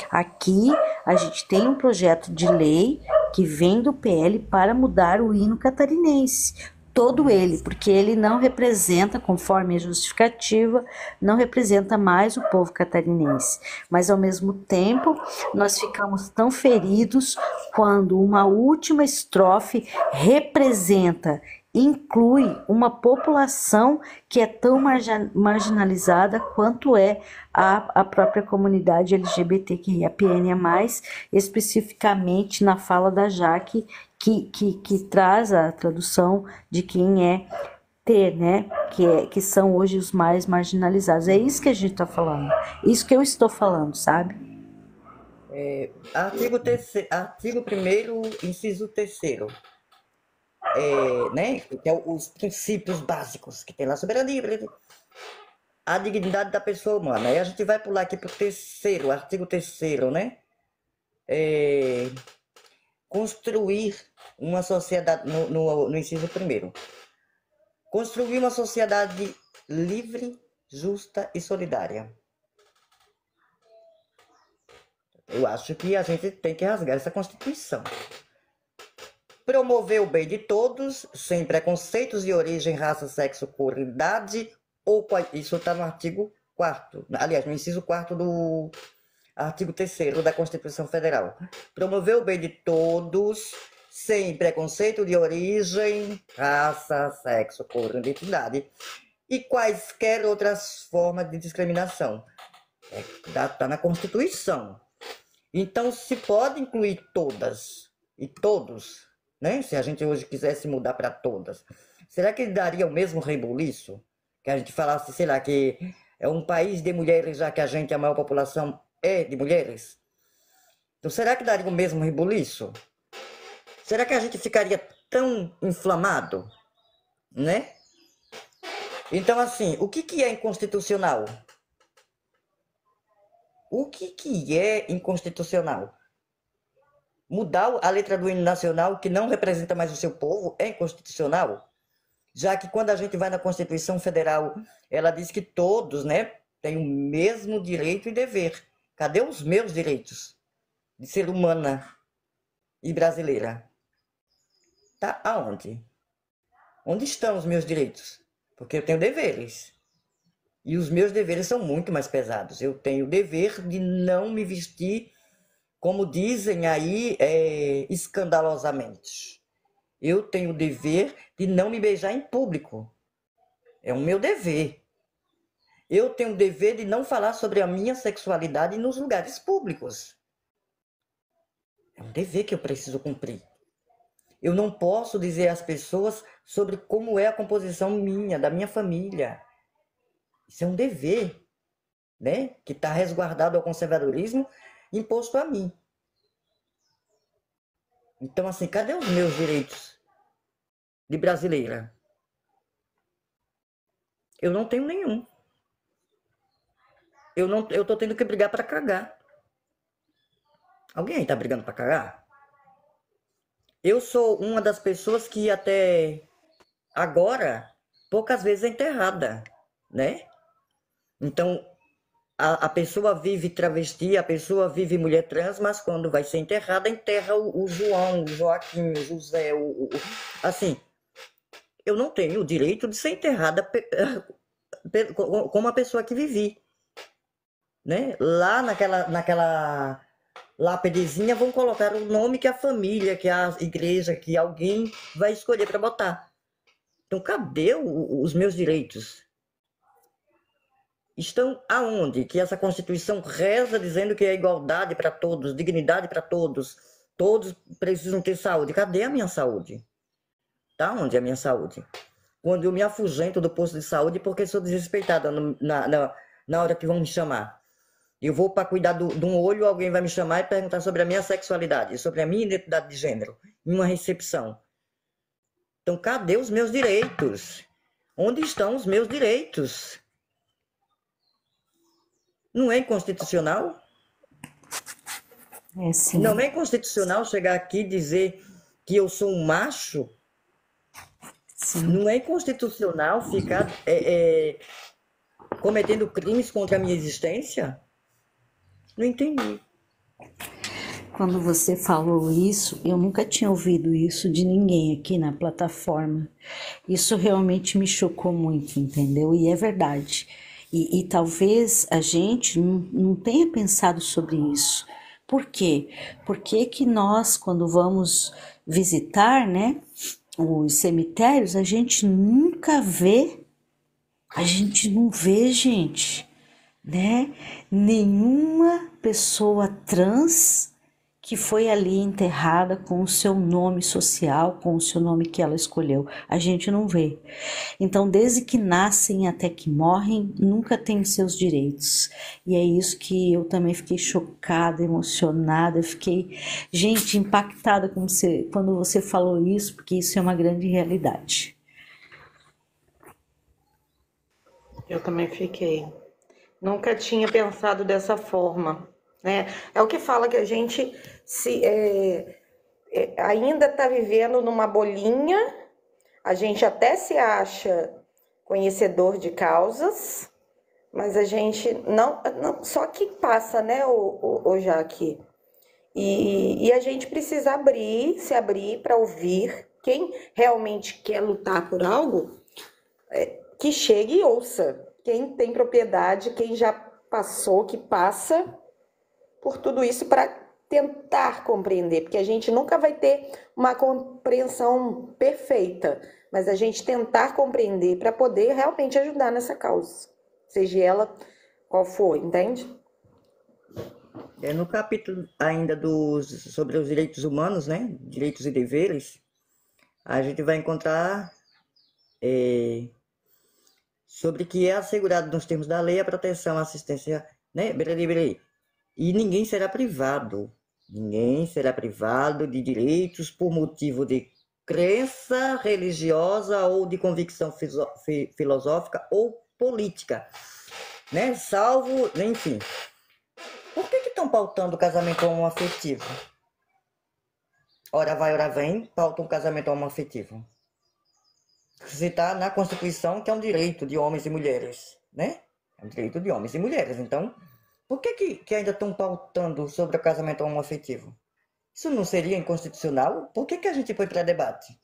[SPEAKER 3] Aqui, a gente tem um projeto de lei que vem do PL para mudar o hino catarinense. Todo ele, porque ele não representa, conforme a justificativa, não representa mais o povo catarinense. Mas, ao mesmo tempo, nós ficamos tão feridos quando uma última estrofe inclui uma população que é tão marginalizada quanto é a própria comunidade LGBTQIAPN+, especificamente na fala da Jaque, que traz a tradução de quem é T, né? Que são hoje os mais marginalizados. É isso que a gente está falando. Isso que eu estou falando, sabe?
[SPEAKER 1] Artigo 1º, inciso 3º. Né? Que é os princípios básicos que tem lá, soberania, a dignidade da pessoa humana. Aí a gente vai pular aqui para o artigo 3º, né? Construir uma sociedade, no inciso 1º, construir uma sociedade livre, justa e solidária. Eu acho que a gente tem que rasgar essa Constituição. Promover o bem de todos, sem preconceitos de origem, raça, sexo, cor, idade, isso está no artigo 4º, aliás, no inciso 4º do artigo 3º da Constituição Federal. Promover o bem de todos, sem preconceito de origem, raça, sexo, cor, identidade e quaisquer outras formas de discriminação. Está na Constituição. Então, se pode incluir todas e todos, né? Se a gente hoje quisesse mudar para todas, será que daria o mesmo rebuliço? Que a gente falasse, sei lá, que é um país de mulheres, já que a maior população é de mulheres? Então, será que daria o mesmo rebuliço? Será que a gente ficaria tão inflamado, né? Então, assim, o que é inconstitucional? O que é inconstitucional? Mudar a letra do hino nacional, que não representa mais o seu povo, é inconstitucional? Já que quando a gente vai na Constituição Federal, ela diz que todos, né, têm o mesmo direito e dever. Cadê os meus direitos de ser humana e brasileira? Tá aonde? Onde estão os meus direitos? Porque eu tenho deveres. E os meus deveres são muito mais pesados. Eu tenho o dever de não me vestir, como dizem aí, escandalosamente. Eu tenho o dever de não me beijar em público. É o meu dever. Eu tenho o dever de não falar sobre a minha sexualidade nos lugares públicos. É um dever que eu preciso cumprir. Eu não posso dizer às pessoas sobre como é a composição minha, da minha família. Isso é um dever, né? Que está resguardado ao conservadorismo imposto a mim. Então, assim, cadê os meus direitos de brasileira? Eu não tenho nenhum. Eu tô tendo que brigar para cagar. Alguém aí tá brigando para cagar? Eu sou uma das pessoas que até agora poucas vezes é enterrada, né? Então, a pessoa vive travesti, a pessoa vive mulher trans, mas quando vai ser enterrada, enterra o João, o Joaquim, o José, assim, eu não tenho o direito de ser enterrada como a pessoa que vivi, né? Lá naquela lápidezinha vão colocar o nome que a família, que a igreja, que alguém vai escolher para botar. Então, cadê os meus direitos? Estão aonde? Que essa Constituição reza dizendo que é igualdade para todos, dignidade para todos, todos precisam ter saúde. Cadê a minha saúde? Tá onde a minha saúde? Quando eu me afugento do posto de saúde porque sou desrespeitada na hora que vão me chamar. Eu vou para cuidar de um olho, alguém vai me chamar e perguntar sobre a minha sexualidade, sobre a minha identidade de gênero, em uma recepção. Então, cadê os meus direitos? Onde estão os meus direitos? Não é inconstitucional?
[SPEAKER 3] É sim.
[SPEAKER 1] Não é inconstitucional chegar aqui e dizer que eu sou um macho?
[SPEAKER 3] Sim.
[SPEAKER 1] Não é inconstitucional ficar cometendo crimes contra a minha existência? Não entendi.
[SPEAKER 3] Quando você falou isso, eu nunca tinha ouvido isso de ninguém aqui na plataforma. Isso realmente me chocou muito, entendeu? E é verdade. E talvez a gente não tenha pensado sobre isso. Por quê? Porque que nós, quando vamos visitar, né, os cemitérios, a gente nunca vê, gente, né, nenhuma pessoa trans que foi ali enterrada com o seu nome social, com o seu nome que ela escolheu. A gente não vê. Então, desde que nascem até que morrem, nunca têm seus direitos. E é isso que eu também fiquei chocada, emocionada, fiquei, gente, impactada quando você falou isso, porque isso é uma grande realidade.
[SPEAKER 2] Eu também fiquei. Nunca tinha pensado dessa forma, né? É o que fala que a gente ainda está vivendo numa bolinha, a gente até se acha conhecedor de causas, Mas a gente só que passa, né, o Jaque? E a gente precisa se abrir para ouvir quem realmente quer lutar por algo, que chegue e ouça. Quem tem propriedade, quem já passou, que passa por tudo isso para tentar compreender, porque a gente nunca vai ter uma compreensão perfeita, mas a gente tentar compreender para poder realmente ajudar nessa causa, seja ela qual for, entende?
[SPEAKER 1] No capítulo ainda sobre os direitos humanos, né? Direitos e deveres, a gente vai encontrar sobre que é assegurado nos termos da lei a proteção, a assistência, né? E ninguém será privado de direitos por motivo de crença religiosa ou de convicção filosófica ou política, né? Salvo, enfim. Por que estão pautando o casamento homoafetivo? Ora vai, ora vem, pautam o casamento homoafetivo. Se está na Constituição que é um direito de homens e mulheres, né? É um direito de homens e mulheres. Então, por que ainda estão pautando sobre o casamento homoafetivo? Isso não seria inconstitucional? Por que a gente põe para debate?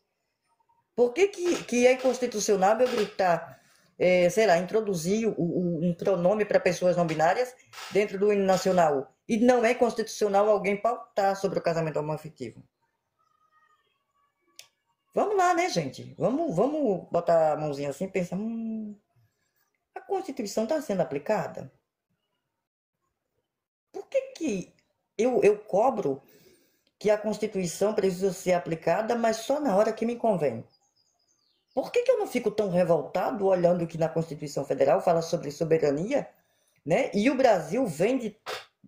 [SPEAKER 1] Por que é inconstitucional eu gritar, introduzir um pronome para pessoas não binárias dentro do hino nacional? E não é constitucional alguém pautar sobre o casamento homoafetivo? Vamos lá, né, gente? Vamos botar a mãozinha assim e pensar, a Constituição está sendo aplicada? Por que eu cobro que a Constituição precisa ser aplicada, mas só na hora que me convém? Por que eu não fico tão revoltado olhando que na Constituição Federal fala sobre soberania, né? E o Brasil vende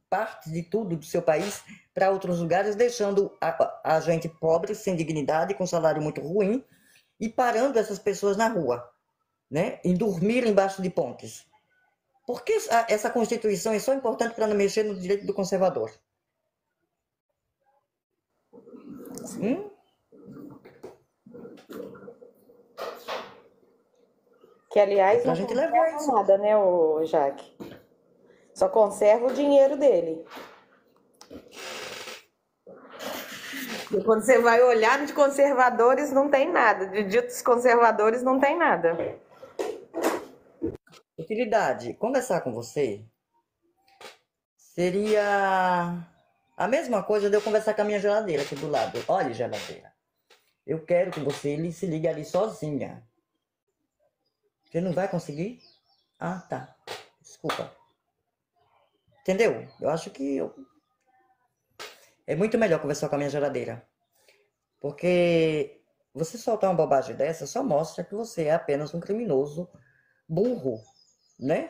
[SPEAKER 1] parte de tudo do seu país para outros lugares, deixando a gente pobre, sem dignidade, com salário muito ruim, e parando essas pessoas na rua, né? E dormir embaixo de pontes. Por que essa Constituição é só importante para não mexer no direito do conservador?
[SPEAKER 2] Que, aliás,
[SPEAKER 1] Pra
[SPEAKER 2] não
[SPEAKER 1] gente
[SPEAKER 2] conserva
[SPEAKER 1] levar isso.
[SPEAKER 2] nada, né, o Jaque? Só conserva o dinheiro dele. E quando você vai olhar de conservadores, não tem nada. De ditos conservadores, não tem nada.
[SPEAKER 1] Utilidade. Conversar com você seria a mesma coisa de eu conversar com a minha geladeira aqui do lado. Olha, geladeira, eu quero que você se ligue ali sozinha. Você não vai conseguir? Ah, tá. Desculpa. Entendeu? Eu acho que é muito melhor conversar com a minha geladeira. Porque você soltar uma bobagem dessa só mostra que você é apenas um criminoso burro, né?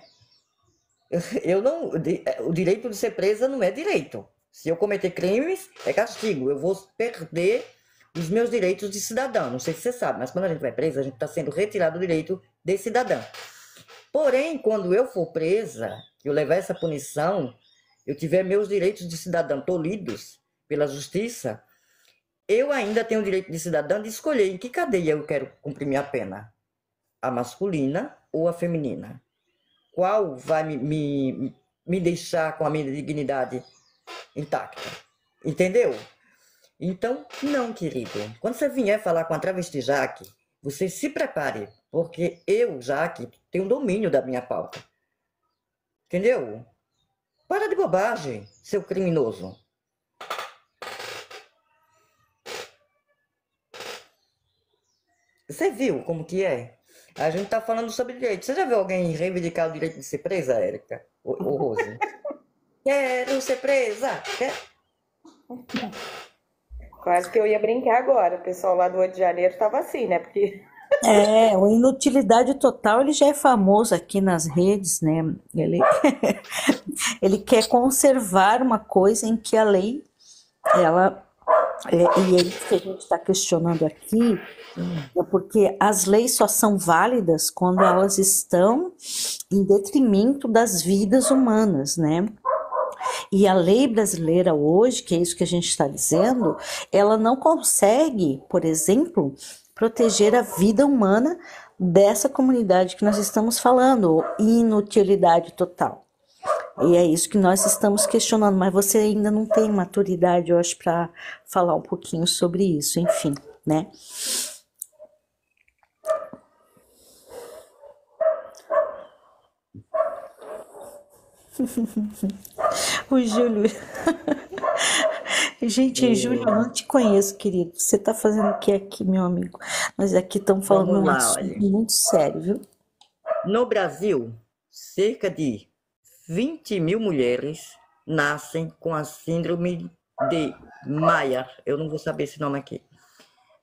[SPEAKER 1] O direito de ser presa não é direito. Se eu cometer crimes, é castigo. Eu vou perder os meus direitos de cidadão. Não sei se você sabe, mas quando a gente vai presa, a gente está sendo retirado o direito de cidadão. Porém, quando eu for presa, eu levar essa punição, eu tiver meus direitos de cidadão tolhidos pela justiça, eu ainda tenho o direito de cidadão de escolher em que cadeia eu quero cumprir minha pena. A masculina ou a feminina? Qual vai me deixar com a minha dignidade intacta? Entendeu? Então, não, querido. Quando você vier falar com a travesti Jaque, você se prepare, porque eu, Jaque, tenho domínio da minha pauta. Entendeu? Para de bobagem, seu criminoso. Você viu como que é? A gente tá falando sobre direito. Você já viu alguém reivindicar o direito de ser presa, Érica? Ou Rose? Quero ser presa!
[SPEAKER 2] Quase que eu ia brincar agora. O pessoal lá do 8 de janeiro estava assim, né? Porque
[SPEAKER 3] O Inutilidade Total, ele já é famoso aqui nas redes, né? Ele quer conservar uma coisa em que a lei, ela, e é isso que a gente está questionando aqui, é porque as leis só são válidas quando elas estão em detrimento das vidas humanas, né? E a lei brasileira hoje, que é isso que a gente está dizendo, ela não consegue, por exemplo, proteger a vida humana dessa comunidade que nós estamos falando, inutilidade total. E é isso que nós estamos questionando, mas você ainda não tem maturidade, eu acho, para falar um pouquinho sobre isso, enfim, né? O Júlio. Gente, Júlio, eu não te conheço, querido. Você tá fazendo o que aqui, meu amigo? Nós aqui estamos falando
[SPEAKER 1] Vamos
[SPEAKER 3] um
[SPEAKER 1] lá,
[SPEAKER 3] assunto
[SPEAKER 1] olha.
[SPEAKER 3] muito sério, viu?
[SPEAKER 1] No Brasil, cerca de 20 mil mulheres nascem com a síndrome de Mayer. Eu não vou saber esse nome aqui.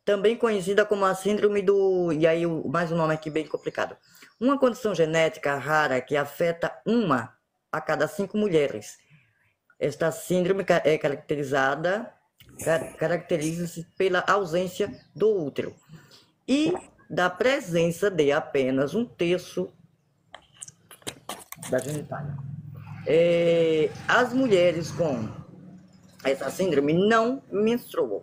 [SPEAKER 1] Também conhecida como a síndrome do... E aí, mais um nome aqui bem complicado. Uma condição genética rara que afeta 1 a cada 5 mulheres. Esta síndrome é caracteriza-se pela ausência do útero e da presença de apenas 1/3 da genitália. As mulheres com essa síndrome não menstruam,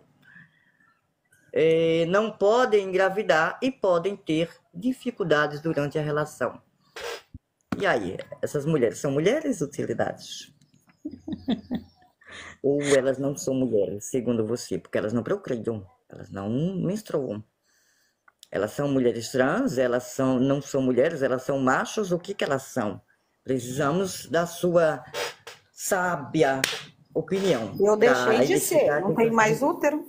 [SPEAKER 1] não podem engravidar e podem ter dificuldades durante a relação. E aí, essas mulheres são mulheres utilidades? Ou elas não são mulheres, segundo você? Porque elas não procriam, elas não menstruam. Elas são mulheres trans, não são mulheres, elas são machos, o que elas são? Precisamos da sua sábia opinião.
[SPEAKER 2] Eu deixei de ser, não tenho mais útero.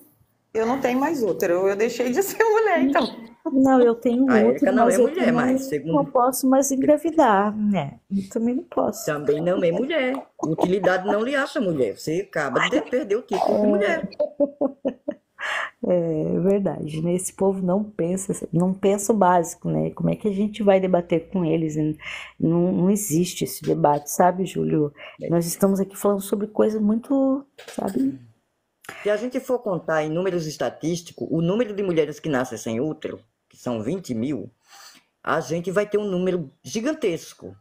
[SPEAKER 2] Eu não tenho mais útero, eu deixei de ser mulher, então.
[SPEAKER 3] Não, eu tenho
[SPEAKER 1] A
[SPEAKER 3] útero,
[SPEAKER 1] Érica não
[SPEAKER 3] mas
[SPEAKER 1] é
[SPEAKER 3] eu
[SPEAKER 1] mulher
[SPEAKER 3] também
[SPEAKER 1] mais,
[SPEAKER 3] não
[SPEAKER 1] segundo.
[SPEAKER 3] posso mais engravidar, né? Eu também não posso.
[SPEAKER 1] Também não é mulher. Utilidade não lhe acha mulher. Você acaba de perder o título de mulher.
[SPEAKER 3] É verdade, né? Esse povo não pensa o básico, né? Como é que a gente vai debater com eles? Não existe esse debate, sabe, Júlio? Nós estamos aqui falando sobre coisas muito, sabe?
[SPEAKER 1] Se a gente for contar em números estatísticos, o número de mulheres que nascem sem útero, que são 20 mil, a gente vai ter um número gigantesco.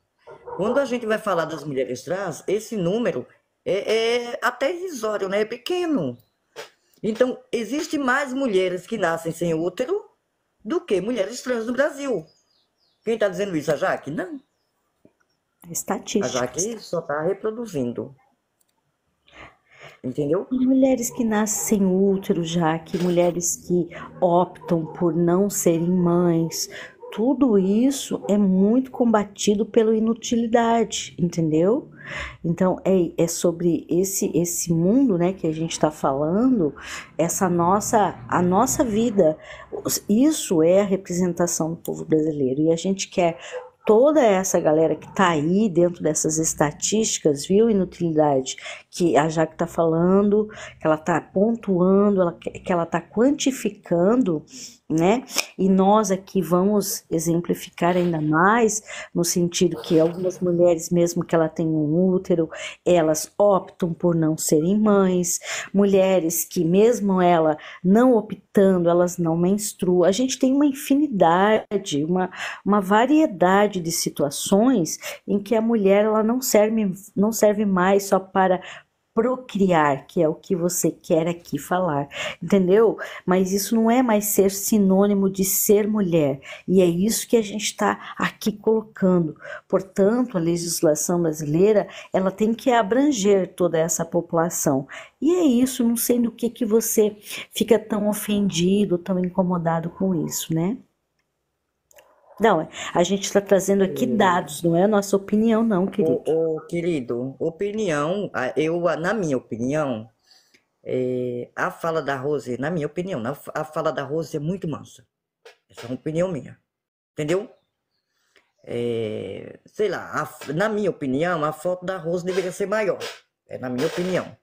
[SPEAKER 1] Quando a gente vai falar das mulheres trans, esse número é até irrisório, né? É pequeno. Então, existe mais mulheres que nascem sem útero do que mulheres trans no Brasil. Quem está dizendo isso? A Jaque? Não. A
[SPEAKER 3] Estatística.
[SPEAKER 1] Jaque só está reproduzindo. Entendeu?
[SPEAKER 3] Mulheres que nascem sem útero, já que mulheres que optam por não serem mães, tudo isso é muito combatido pela inutilidade, entendeu? Então é sobre esse mundo, né, que a gente está falando, a nossa vida. Isso é a representação do povo brasileiro e a gente quer toda essa galera que está aí dentro dessas estatísticas, viu, inutilidade, que a Jaque está falando, que ela está pontuando, que ela está quantificando, né? E nós aqui vamos exemplificar ainda mais, no sentido que algumas mulheres, mesmo que ela tenha um útero, elas optam por não serem mães, mulheres que mesmo ela não optando, elas não menstruam. A gente tem uma infinidade, uma variedade de situações em que a mulher ela não serve mais só para procriar, que é o que você quer aqui falar, entendeu? Mas isso não é mais ser sinônimo de ser mulher, e é isso que a gente está aqui colocando. Portanto, a legislação brasileira, ela tem que abranger toda essa população. E é isso, não sei do que você fica tão ofendido, tão incomodado com isso, né? Não, a gente está trazendo aqui dados, não é a nossa opinião, não, querido.
[SPEAKER 1] Querido, opinião, na minha opinião, a fala da Rose, na minha opinião, a fala da Rose é muito mansa. Essa é uma opinião minha, entendeu? Sei lá, na minha opinião, a foto da Rose deveria ser maior, na minha opinião.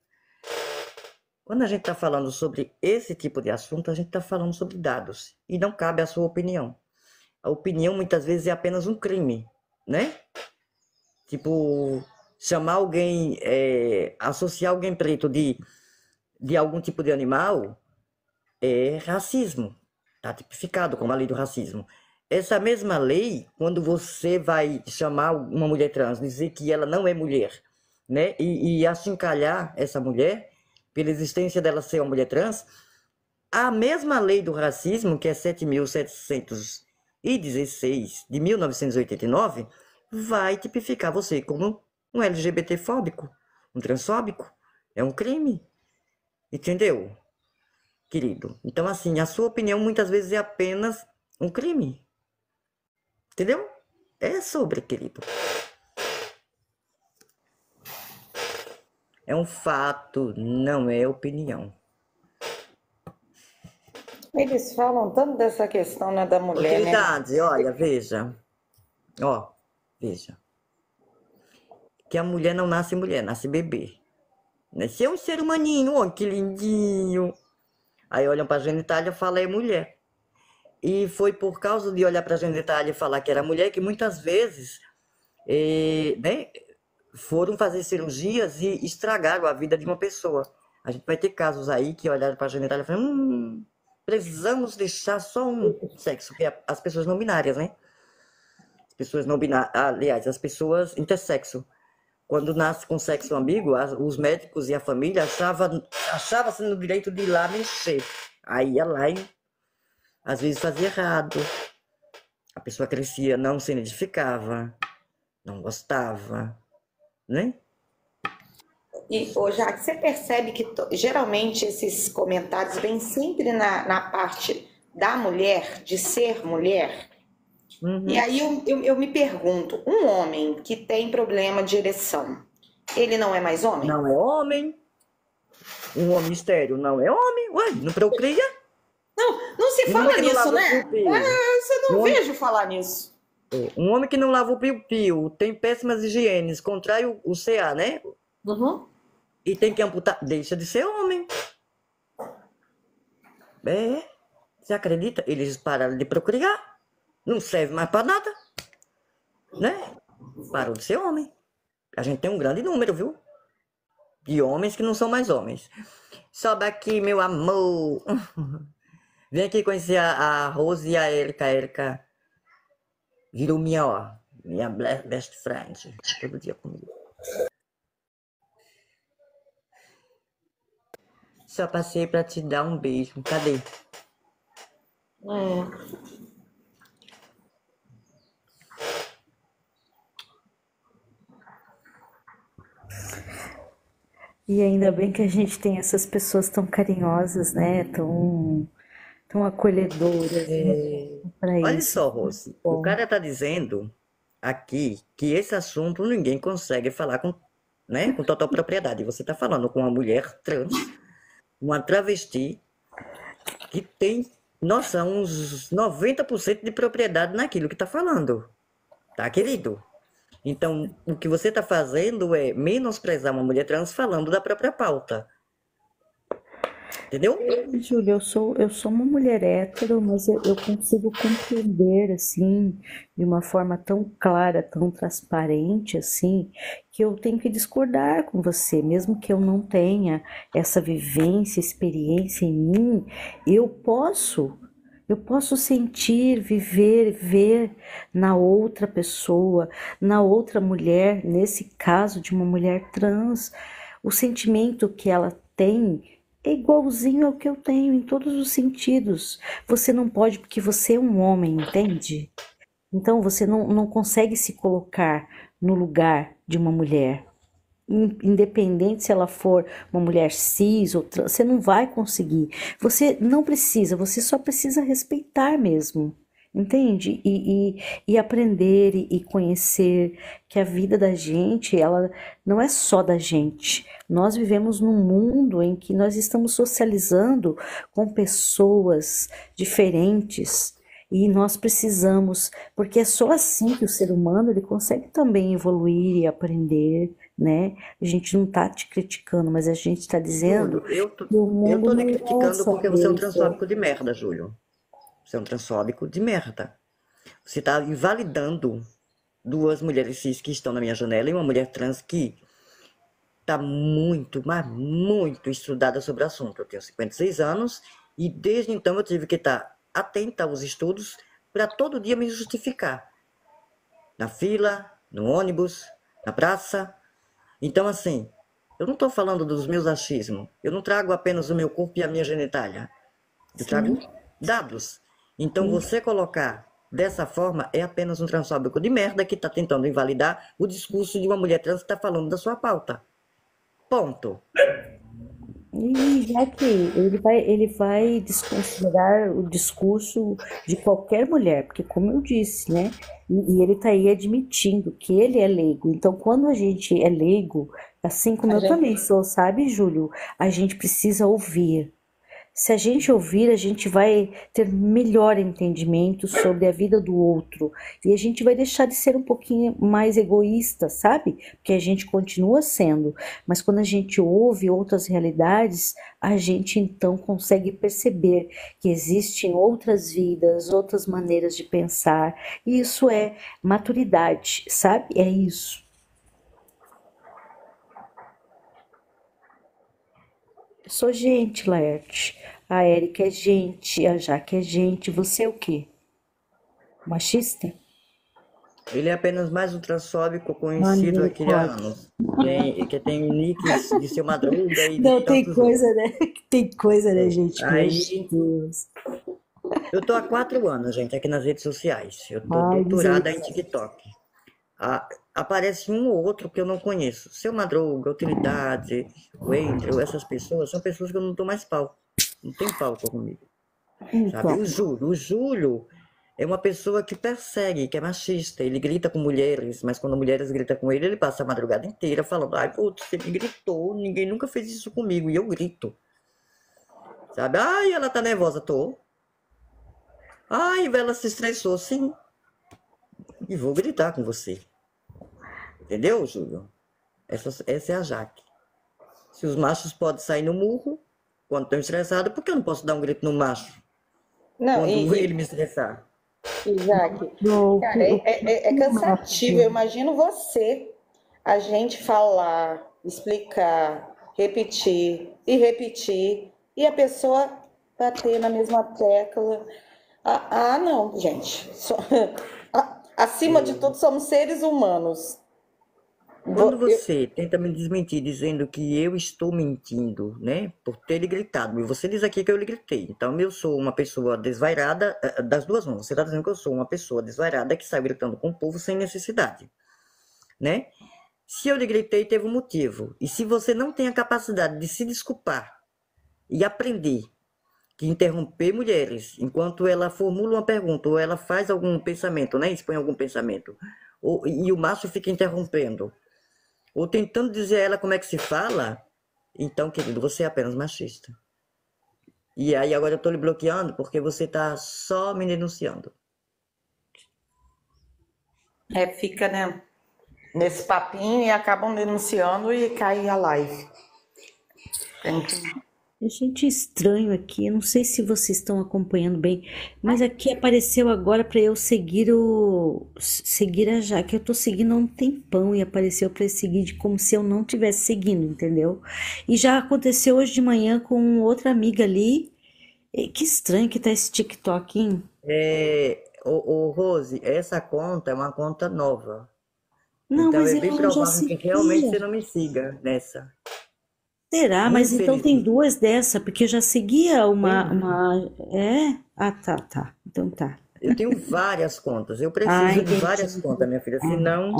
[SPEAKER 1] Quando a gente está falando sobre esse tipo de assunto, a gente está falando sobre dados, e não cabe a sua opinião. A opinião muitas vezes é apenas um crime, né? Tipo, chamar alguém, associar alguém preto de algum tipo de animal é racismo. Está tipificado como a lei do racismo. Essa mesma lei, quando você vai chamar uma mulher trans, dizer que ela não é mulher, né? E achincalhar essa mulher, pela existência dela ser uma mulher trans, a mesma lei do racismo, que é 7.716 216 de 1989 vai tipificar você como um LGBT-fóbico, um transfóbico. É um crime. Entendeu, querido? Então, assim, a sua opinião muitas vezes é apenas um crime. Entendeu? É sobre, querido. É um fato, não é opinião.
[SPEAKER 2] Eles falam tanto dessa questão, né, da mulher, né?
[SPEAKER 1] Utilidade, olha, veja. Ó, veja. Que a mulher não nasce mulher, nasce bebê. Nasceu um ser humaninho, ó, que lindinho. Aí olham pra genitália e falam, é mulher. E foi por causa de olhar pra genitália e falar que era mulher que muitas vezes, né, foram fazer cirurgias e estragaram a vida de uma pessoa. A gente vai ter casos aí que olharam pra genitália e falaram, precisamos deixar só um sexo, que é as pessoas não binárias, né? As pessoas não binárias, aliás, as pessoas intersexo. Quando nasce com sexo ambíguo, os médicos e a família achava-se no direito de ir lá mexer. Aí ia lá e às vezes fazia errado. A pessoa crescia, não se identificava, não gostava, né?
[SPEAKER 2] E, ô, Jaque, você percebe que geralmente esses comentários vêm sempre na parte da mulher, de ser mulher? E aí eu me pergunto, um homem que tem problema de ereção, ele não é mais homem?
[SPEAKER 1] Não é homem. Um homem estéril não é homem. Ué, não procria?
[SPEAKER 2] Não se
[SPEAKER 1] Um
[SPEAKER 2] fala
[SPEAKER 1] homem que não
[SPEAKER 2] nisso,
[SPEAKER 1] lava o
[SPEAKER 2] né?
[SPEAKER 1] piu-piu.
[SPEAKER 2] Você não
[SPEAKER 1] Um homem-
[SPEAKER 2] vejo falar nisso.
[SPEAKER 1] Um homem que não lava o piu-piu, tem péssimas higienes, contrai o CA, né?
[SPEAKER 2] Uhum.
[SPEAKER 1] E tem que amputar. Deixa de ser homem. É. Você acredita? Eles pararam de procriar. Não serve mais para nada. Né? Parou de ser homem. A gente tem um grande número, viu? De homens que não são mais homens. Sobe aqui, meu amor. Vem aqui conhecer a Rose e a Erika. A Erika virou minha best friend. Todo dia comigo. Só passei pra te dar um beijo. Cadê?
[SPEAKER 3] E ainda bem que a gente tem essas pessoas tão carinhosas, né? Tão acolhedoras, né? Para
[SPEAKER 1] Olha
[SPEAKER 3] isso.
[SPEAKER 1] só, Rose. O cara tá dizendo aqui que esse assunto ninguém consegue falar com total propriedade. Você tá falando com uma mulher trans, uma travesti, que tem, nossa, uns 90% de propriedade naquilo que tá falando. Tá, querido? Então, o que você tá fazendo é menosprezar uma mulher trans falando da própria pauta. Entendeu?
[SPEAKER 3] Júlia, eu sou uma mulher hétero, mas eu consigo compreender, assim, de uma forma tão clara, tão transparente, assim, que eu tenho que discordar com você, mesmo que eu não tenha essa vivência, experiência em mim, eu posso sentir, viver, ver na outra pessoa, na outra mulher, nesse caso de uma mulher trans, o sentimento que ela tem é igualzinho ao que eu tenho em todos os sentidos. Você não pode porque você é um homem, entende? Então você não consegue se colocar no lugar de uma mulher. Independente se ela for uma mulher cis ou trans, você não vai conseguir. Você não precisa, você só precisa respeitar mesmo. Entende? E aprender e conhecer que a vida da gente, ela não é só da gente. Nós vivemos num mundo em que nós estamos socializando com pessoas diferentes e nós precisamos, porque é só assim que o ser humano ele consegue também evoluir e aprender, né? A gente não tá te criticando, mas a gente está dizendo
[SPEAKER 1] Júlio, eu tô,
[SPEAKER 3] que o
[SPEAKER 1] eu
[SPEAKER 3] mundo
[SPEAKER 1] tô lhe
[SPEAKER 3] não é
[SPEAKER 1] criticando
[SPEAKER 3] só
[SPEAKER 1] porque você é um
[SPEAKER 3] isso.
[SPEAKER 1] transfóbico de merda, Júlio. Você é um transfóbico de merda. Você está invalidando duas mulheres cis que estão na minha janela e uma mulher trans que está muito, mas muito estudada sobre o assunto. Eu tenho 56 anos e desde então eu tive que estar atenta aos estudos para todo dia me justificar. Na fila, no ônibus, na praça. Então, assim, eu não estou falando dos meus achismos. Eu não trago apenas o meu corpo e a minha genitália. Eu trago dados. Então, você colocar Dessa forma, é apenas um transfóbico de merda que está tentando invalidar o discurso de uma mulher trans que está falando da sua pauta. Ponto.
[SPEAKER 3] E já que ele vai desconsiderar o discurso de qualquer mulher, porque como eu disse, né? E ele está aí admitindo que ele é leigo. Então, quando a gente é leigo, assim como
[SPEAKER 2] A
[SPEAKER 3] eu também
[SPEAKER 2] gente,
[SPEAKER 3] sou, sabe, Júlio? A gente precisa ouvir. Se a gente ouvir, a gente vai ter melhor entendimento sobre a vida do outro. E a gente vai deixar de ser um pouquinho mais egoísta, sabe? Porque a gente continua sendo. Mas quando a gente ouve outras realidades, a gente então consegue perceber que existem outras vidas, outras maneiras de pensar. E isso é maturidade, sabe? É isso. Eu sou gente, Laerte. A Érica é gente, a Jaque é gente. Você é o quê? Machista?
[SPEAKER 1] Ele é apenas mais um transfóbico
[SPEAKER 3] Ah,
[SPEAKER 1] conhecido aqui há
[SPEAKER 3] misericórdia.
[SPEAKER 1] anos. Que tem nicks de Seu Madruga e de
[SPEAKER 3] Não, tem
[SPEAKER 1] tantos outros.
[SPEAKER 3] coisa, né? Tem coisa, né, gente? Meu
[SPEAKER 1] Aí,
[SPEAKER 3] Deus.
[SPEAKER 1] eu tô há 4 anos, gente, aqui nas redes sociais. Eu tô
[SPEAKER 3] Ai,
[SPEAKER 1] doutorada em
[SPEAKER 3] misericórdia.
[SPEAKER 1] TikTok. Aparece um ou outro que eu não conheço. Seu Madruga, Utilidade, Wendel, essas pessoas são pessoas que eu não dou mais pau. Não tem pauta comigo, sabe?
[SPEAKER 3] Então,
[SPEAKER 1] O Júlio é uma pessoa que persegue, que é machista. Ele grita com mulheres, mas quando mulheres gritam com ele, ele passa a madrugada inteira falando: ai, putz, você me gritou, ninguém nunca fez isso comigo. E eu grito, sabe? Ai, ela tá nervosa, tô. Ai, ela se estressou, sim. E vou gritar com você. Entendeu, Júlio? Essa é a Jaque. Se os machos podem sair no murro quando estão estressados, por que eu não posso dar um grito no macho
[SPEAKER 2] não,
[SPEAKER 1] quando ele me estressar?
[SPEAKER 2] Jaque, cara, é
[SPEAKER 3] o
[SPEAKER 2] cansativo. Eu
[SPEAKER 3] macho.
[SPEAKER 2] imagino você, a gente falar, explicar, repetir e repetir, e a pessoa bater na mesma tecla. Não, gente. Acima de tudo, somos seres humanos.
[SPEAKER 1] Quando
[SPEAKER 2] Eu,
[SPEAKER 1] você tenta me desmentir dizendo que eu estou mentindo, né, por ter lhe gritado, e você diz aqui que eu lhe gritei, então eu sou uma pessoa desvairada, das duas mãos, você está dizendo que eu sou uma pessoa desvairada que sai gritando com o povo sem necessidade, né? Se eu lhe gritei, teve um motivo, e se você não tem a capacidade de se desculpar e aprender que interromper mulheres enquanto ela formula uma pergunta ou ela faz algum pensamento, né, expõe algum pensamento, e o macho fica interrompendo, ou tentando dizer a ela como é que se fala, então, querido, você é apenas machista. E aí agora eu tô lhe bloqueando porque você tá só me denunciando.
[SPEAKER 2] fica, né, nesse papinho e acabam denunciando e cai a live. Tem
[SPEAKER 3] É gente estranho aqui, eu não sei se vocês estão acompanhando bem, mas aqui apareceu agora para eu seguir a Jaque. Eu tô seguindo há um tempão e apareceu para seguir como se eu não tivesse seguindo, entendeu? E já aconteceu hoje de manhã com outra amiga ali. Que estranho que tá esse TikTok, hein?
[SPEAKER 1] Rose, essa conta é uma conta nova.
[SPEAKER 3] Não,
[SPEAKER 1] Então
[SPEAKER 3] mas
[SPEAKER 1] é bem
[SPEAKER 3] eu já
[SPEAKER 1] provável que realmente
[SPEAKER 3] seguia.
[SPEAKER 1] você não me siga nessa.
[SPEAKER 3] Será? Mas então tem
[SPEAKER 1] Infelizmente.
[SPEAKER 3] duas dessa, porque eu já seguia
[SPEAKER 1] Tem
[SPEAKER 3] uma... É? Ah, tá, tá. Então tá.
[SPEAKER 1] Eu tenho várias contas. Eu
[SPEAKER 3] Ah,
[SPEAKER 1] preciso de várias
[SPEAKER 3] entendi.
[SPEAKER 1] contas, minha filha. Senão,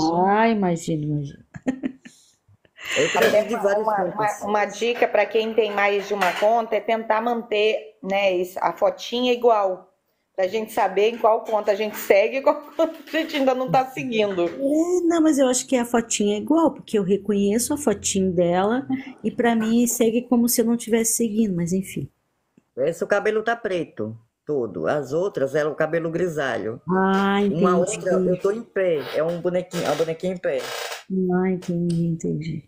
[SPEAKER 3] Imagino, imagino.
[SPEAKER 1] eu
[SPEAKER 2] até
[SPEAKER 1] preciso de várias contas.
[SPEAKER 2] uma dica para quem tem mais de uma conta é tentar manter, né, a fotinha igual, para a gente saber em qual conta a gente segue e qual conta a gente ainda não está seguindo.
[SPEAKER 3] Não, mas eu acho que a fotinha é igual, porque eu reconheço a fotinho dela e pra mim segue como se eu não estivesse seguindo, mas enfim.
[SPEAKER 1] Esse o cabelo tá preto, todo. As outras eram o cabelo grisalho.
[SPEAKER 3] Ah,
[SPEAKER 1] Uma outra,
[SPEAKER 3] entendi.
[SPEAKER 1] eu tô em pé. É um bonequinho, a bonequinha em pé.
[SPEAKER 3] Ah, entendi.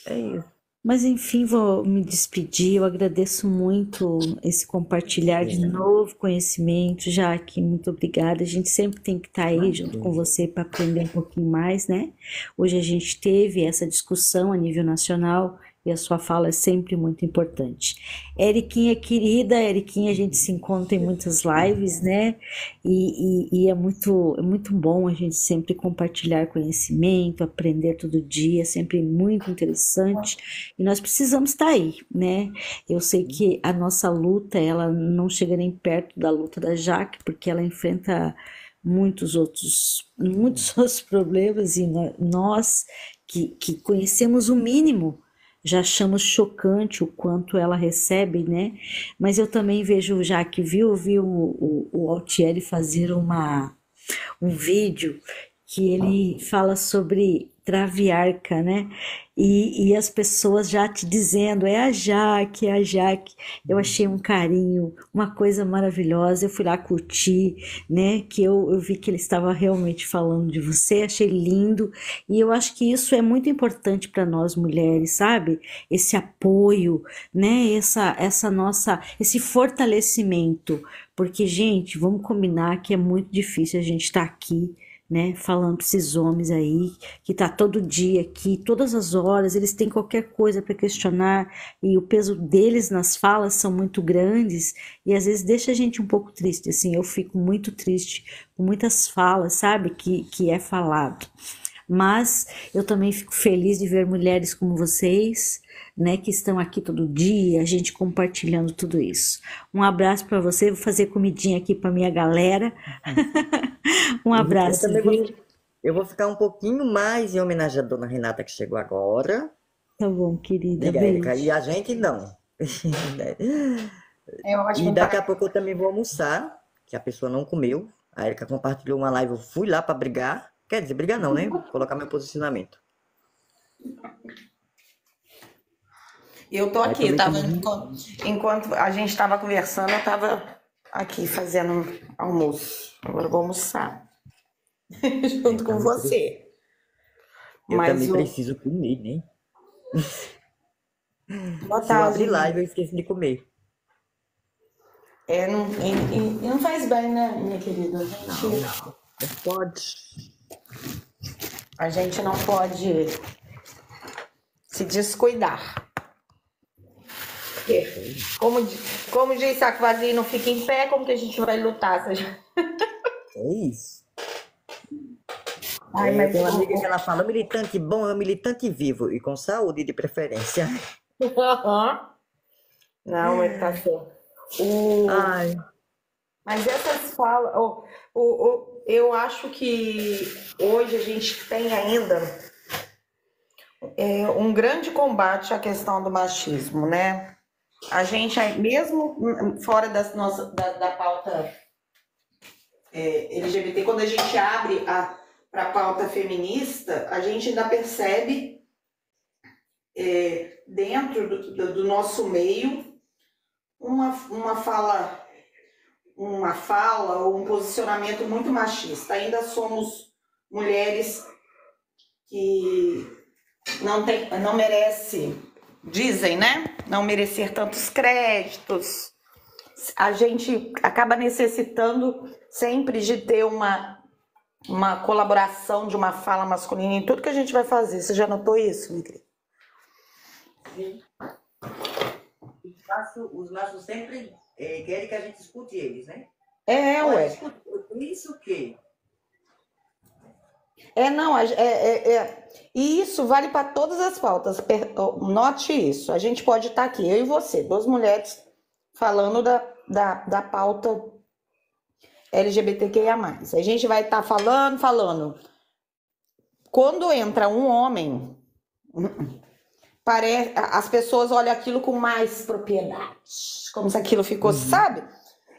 [SPEAKER 1] É isso.
[SPEAKER 3] Mas enfim, vou me despedir. Eu agradeço muito esse compartilhar de novo conhecimento, Jaque. Muito obrigada. A gente sempre tem que estar aí junto com você para aprender um pouquinho mais, né? Hoje a gente teve essa discussão a nível nacional e a sua fala é sempre muito importante. Eriquinha querida, Eriquinha, a gente se encontra em muitas lives, né? E é muito bom a gente sempre compartilhar conhecimento, aprender todo dia, sempre muito interessante. E nós precisamos estar aí, né? Eu sei que a nossa luta, ela não chega nem perto da luta da Jaque, porque ela enfrenta muitos outros problemas e nós que conhecemos o mínimo já achamos chocante o quanto ela recebe, né? Mas eu também vejo, já que vi o Altieri fazer um vídeo que ele fala sobre traviarca, né? E as pessoas já te dizendo, é a Jaque, é a Jaque. Eu achei um carinho, uma coisa maravilhosa. Eu fui lá curtir, né? Que eu vi que ele estava realmente falando de você, achei lindo. E eu acho que isso é muito importante para nós mulheres, sabe? Esse apoio, né? Esse fortalecimento. Porque, gente, vamos combinar que é muito difícil a gente estar aqui, né, falando para esses homens aí, que tá todo dia aqui, todas as horas, eles têm qualquer coisa para questionar e o peso deles nas falas são muito grandes e às vezes deixa a gente um pouco triste, assim, eu fico muito triste com muitas falas, sabe, que é falado. Mas eu também fico feliz de ver mulheres como vocês, né, que estão aqui todo dia, a gente compartilhando tudo isso. Um abraço para você, vou fazer comidinha aqui para minha galera. Um
[SPEAKER 1] Eu
[SPEAKER 3] abraço,
[SPEAKER 1] também
[SPEAKER 3] viu?
[SPEAKER 1] eu vou ficar um pouquinho mais em homenagem à dona Renata que chegou agora.
[SPEAKER 3] Tá bom, querida,
[SPEAKER 1] Diga, Érica, e
[SPEAKER 3] beijo.
[SPEAKER 1] a gente não.
[SPEAKER 2] É
[SPEAKER 1] E
[SPEAKER 2] ótimo
[SPEAKER 1] daqui a
[SPEAKER 2] para.
[SPEAKER 1] pouco eu também vou almoçar, que a pessoa não comeu. A Érica compartilhou uma live, eu fui lá para brigar. Quer dizer, brigar não, né? Colocar meu posicionamento.
[SPEAKER 2] Eu tô
[SPEAKER 1] Aí
[SPEAKER 2] aqui,
[SPEAKER 1] também tem.
[SPEAKER 2] enquanto a gente estava conversando, eu estava aqui fazendo almoço. Agora eu vou almoçar junto com você.
[SPEAKER 1] Eu
[SPEAKER 2] Mas
[SPEAKER 1] também
[SPEAKER 2] o
[SPEAKER 1] preciso comer, né?
[SPEAKER 2] boa
[SPEAKER 1] Se eu
[SPEAKER 2] tarde.
[SPEAKER 1] abrir live, eu esqueço de comer.
[SPEAKER 2] Não faz bem, né, minha querida?
[SPEAKER 1] Não pode.
[SPEAKER 2] A gente não pode se descuidar. Porque, como diz saco vazio não fica em pé, como que a gente vai lutar?
[SPEAKER 1] É isso.
[SPEAKER 2] Ai,
[SPEAKER 1] Eu
[SPEAKER 2] mas
[SPEAKER 1] tenho uma amiga que ela fala, militante bom é um militante vivo e com saúde de preferência.
[SPEAKER 2] não, mas tá certo. O...
[SPEAKER 1] Ai,
[SPEAKER 2] Mas essas falas, eu acho que hoje a gente tem ainda um grande combate à questão do machismo, né? A gente, mesmo fora da pauta LGBT, quando a gente abre para a pauta feminista, a gente ainda percebe dentro do nosso meio uma fala ou um posicionamento muito machista. Ainda somos mulheres que não merece, dizem, né? Não merecer tantos créditos. A gente acaba necessitando sempre de ter uma colaboração de uma fala masculina em tudo que a gente vai fazer. Você já notou isso, minha querida?
[SPEAKER 1] sim. Os machos sempre querem que a gente escute eles, né? Olha,
[SPEAKER 2] Ué.
[SPEAKER 1] escuta, isso o quê?
[SPEAKER 2] Não, e isso vale para todas as pautas. Note isso. A gente pode estar aqui, eu e você, duas mulheres, falando da pauta LGBTQIA+. A gente vai estar falando. Quando entra um homem, as pessoas olham aquilo com mais propriedade, como se aquilo ficou, sabe?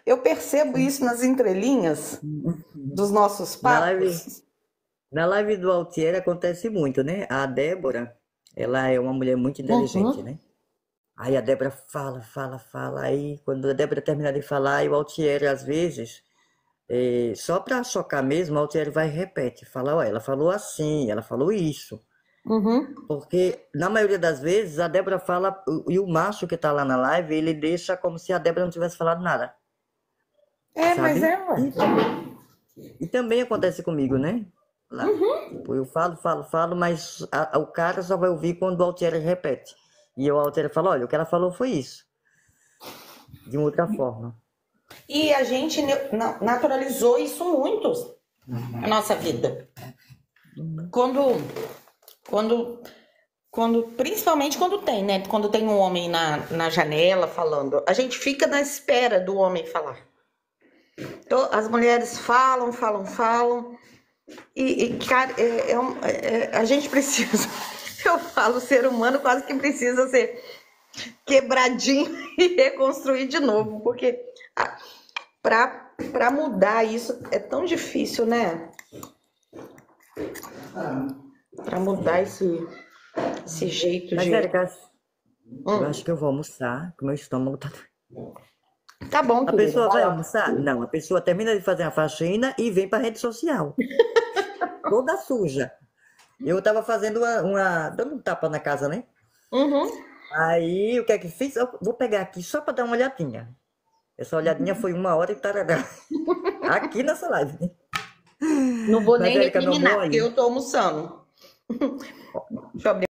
[SPEAKER 2] Eu percebo isso nas entrelinhas dos nossos papos.
[SPEAKER 1] Na live do Altieri acontece muito, né? A Débora, ela é uma mulher muito inteligente, né? Aí a Débora fala. Aí quando a Débora termina de falar, aí o Altieri, às vezes, só para chocar mesmo, o Altieri vai e repete. Fala, ó, ela falou assim, ela falou isso. Porque, na maioria das vezes, a Débora fala, e o macho que tá lá na live, ele deixa como se a Débora não tivesse falado nada.
[SPEAKER 2] Mas
[SPEAKER 1] sabe?
[SPEAKER 2] ué.
[SPEAKER 1] E também acontece comigo, né? Lá. Tipo, eu falo, mas o cara só vai ouvir quando o Altieri repete. E eu altero e falo, olha, o que ela falou foi isso. De uma outra forma.
[SPEAKER 2] E a gente naturalizou isso muito na nossa vida. Principalmente quando tem, né? Quando tem um homem na janela falando, a gente fica na espera do homem falar. Então, as mulheres falam. Cara, a gente precisa. Eu falo, o ser humano quase que precisa ser quebradinho e reconstruir de novo, porque para mudar isso é tão difícil, né? Para mudar esse jeito
[SPEAKER 1] Mas,
[SPEAKER 2] de.
[SPEAKER 1] Érica, eu acho que eu vou almoçar, que meu estômago tá doendo.
[SPEAKER 2] Tá bom,
[SPEAKER 1] A
[SPEAKER 2] querida,
[SPEAKER 1] pessoa
[SPEAKER 2] vai
[SPEAKER 1] vai
[SPEAKER 2] lá.
[SPEAKER 1] almoçar? Não, a pessoa termina de fazer a faxina e vem para a rede social. Toda suja. Eu tava fazendo dando um tapa na casa, né?
[SPEAKER 2] Uhum.
[SPEAKER 1] Aí, o que é que fiz? Eu vou pegar aqui só para dar uma olhadinha. Essa olhadinha foi 1 hora e tarará. Aqui nessa live, né?
[SPEAKER 2] Não vou
[SPEAKER 1] Mas,
[SPEAKER 2] nem
[SPEAKER 1] Érica, não
[SPEAKER 2] recriminar, porque
[SPEAKER 1] mole.
[SPEAKER 2] eu tô almoçando. Deixa eu abrir.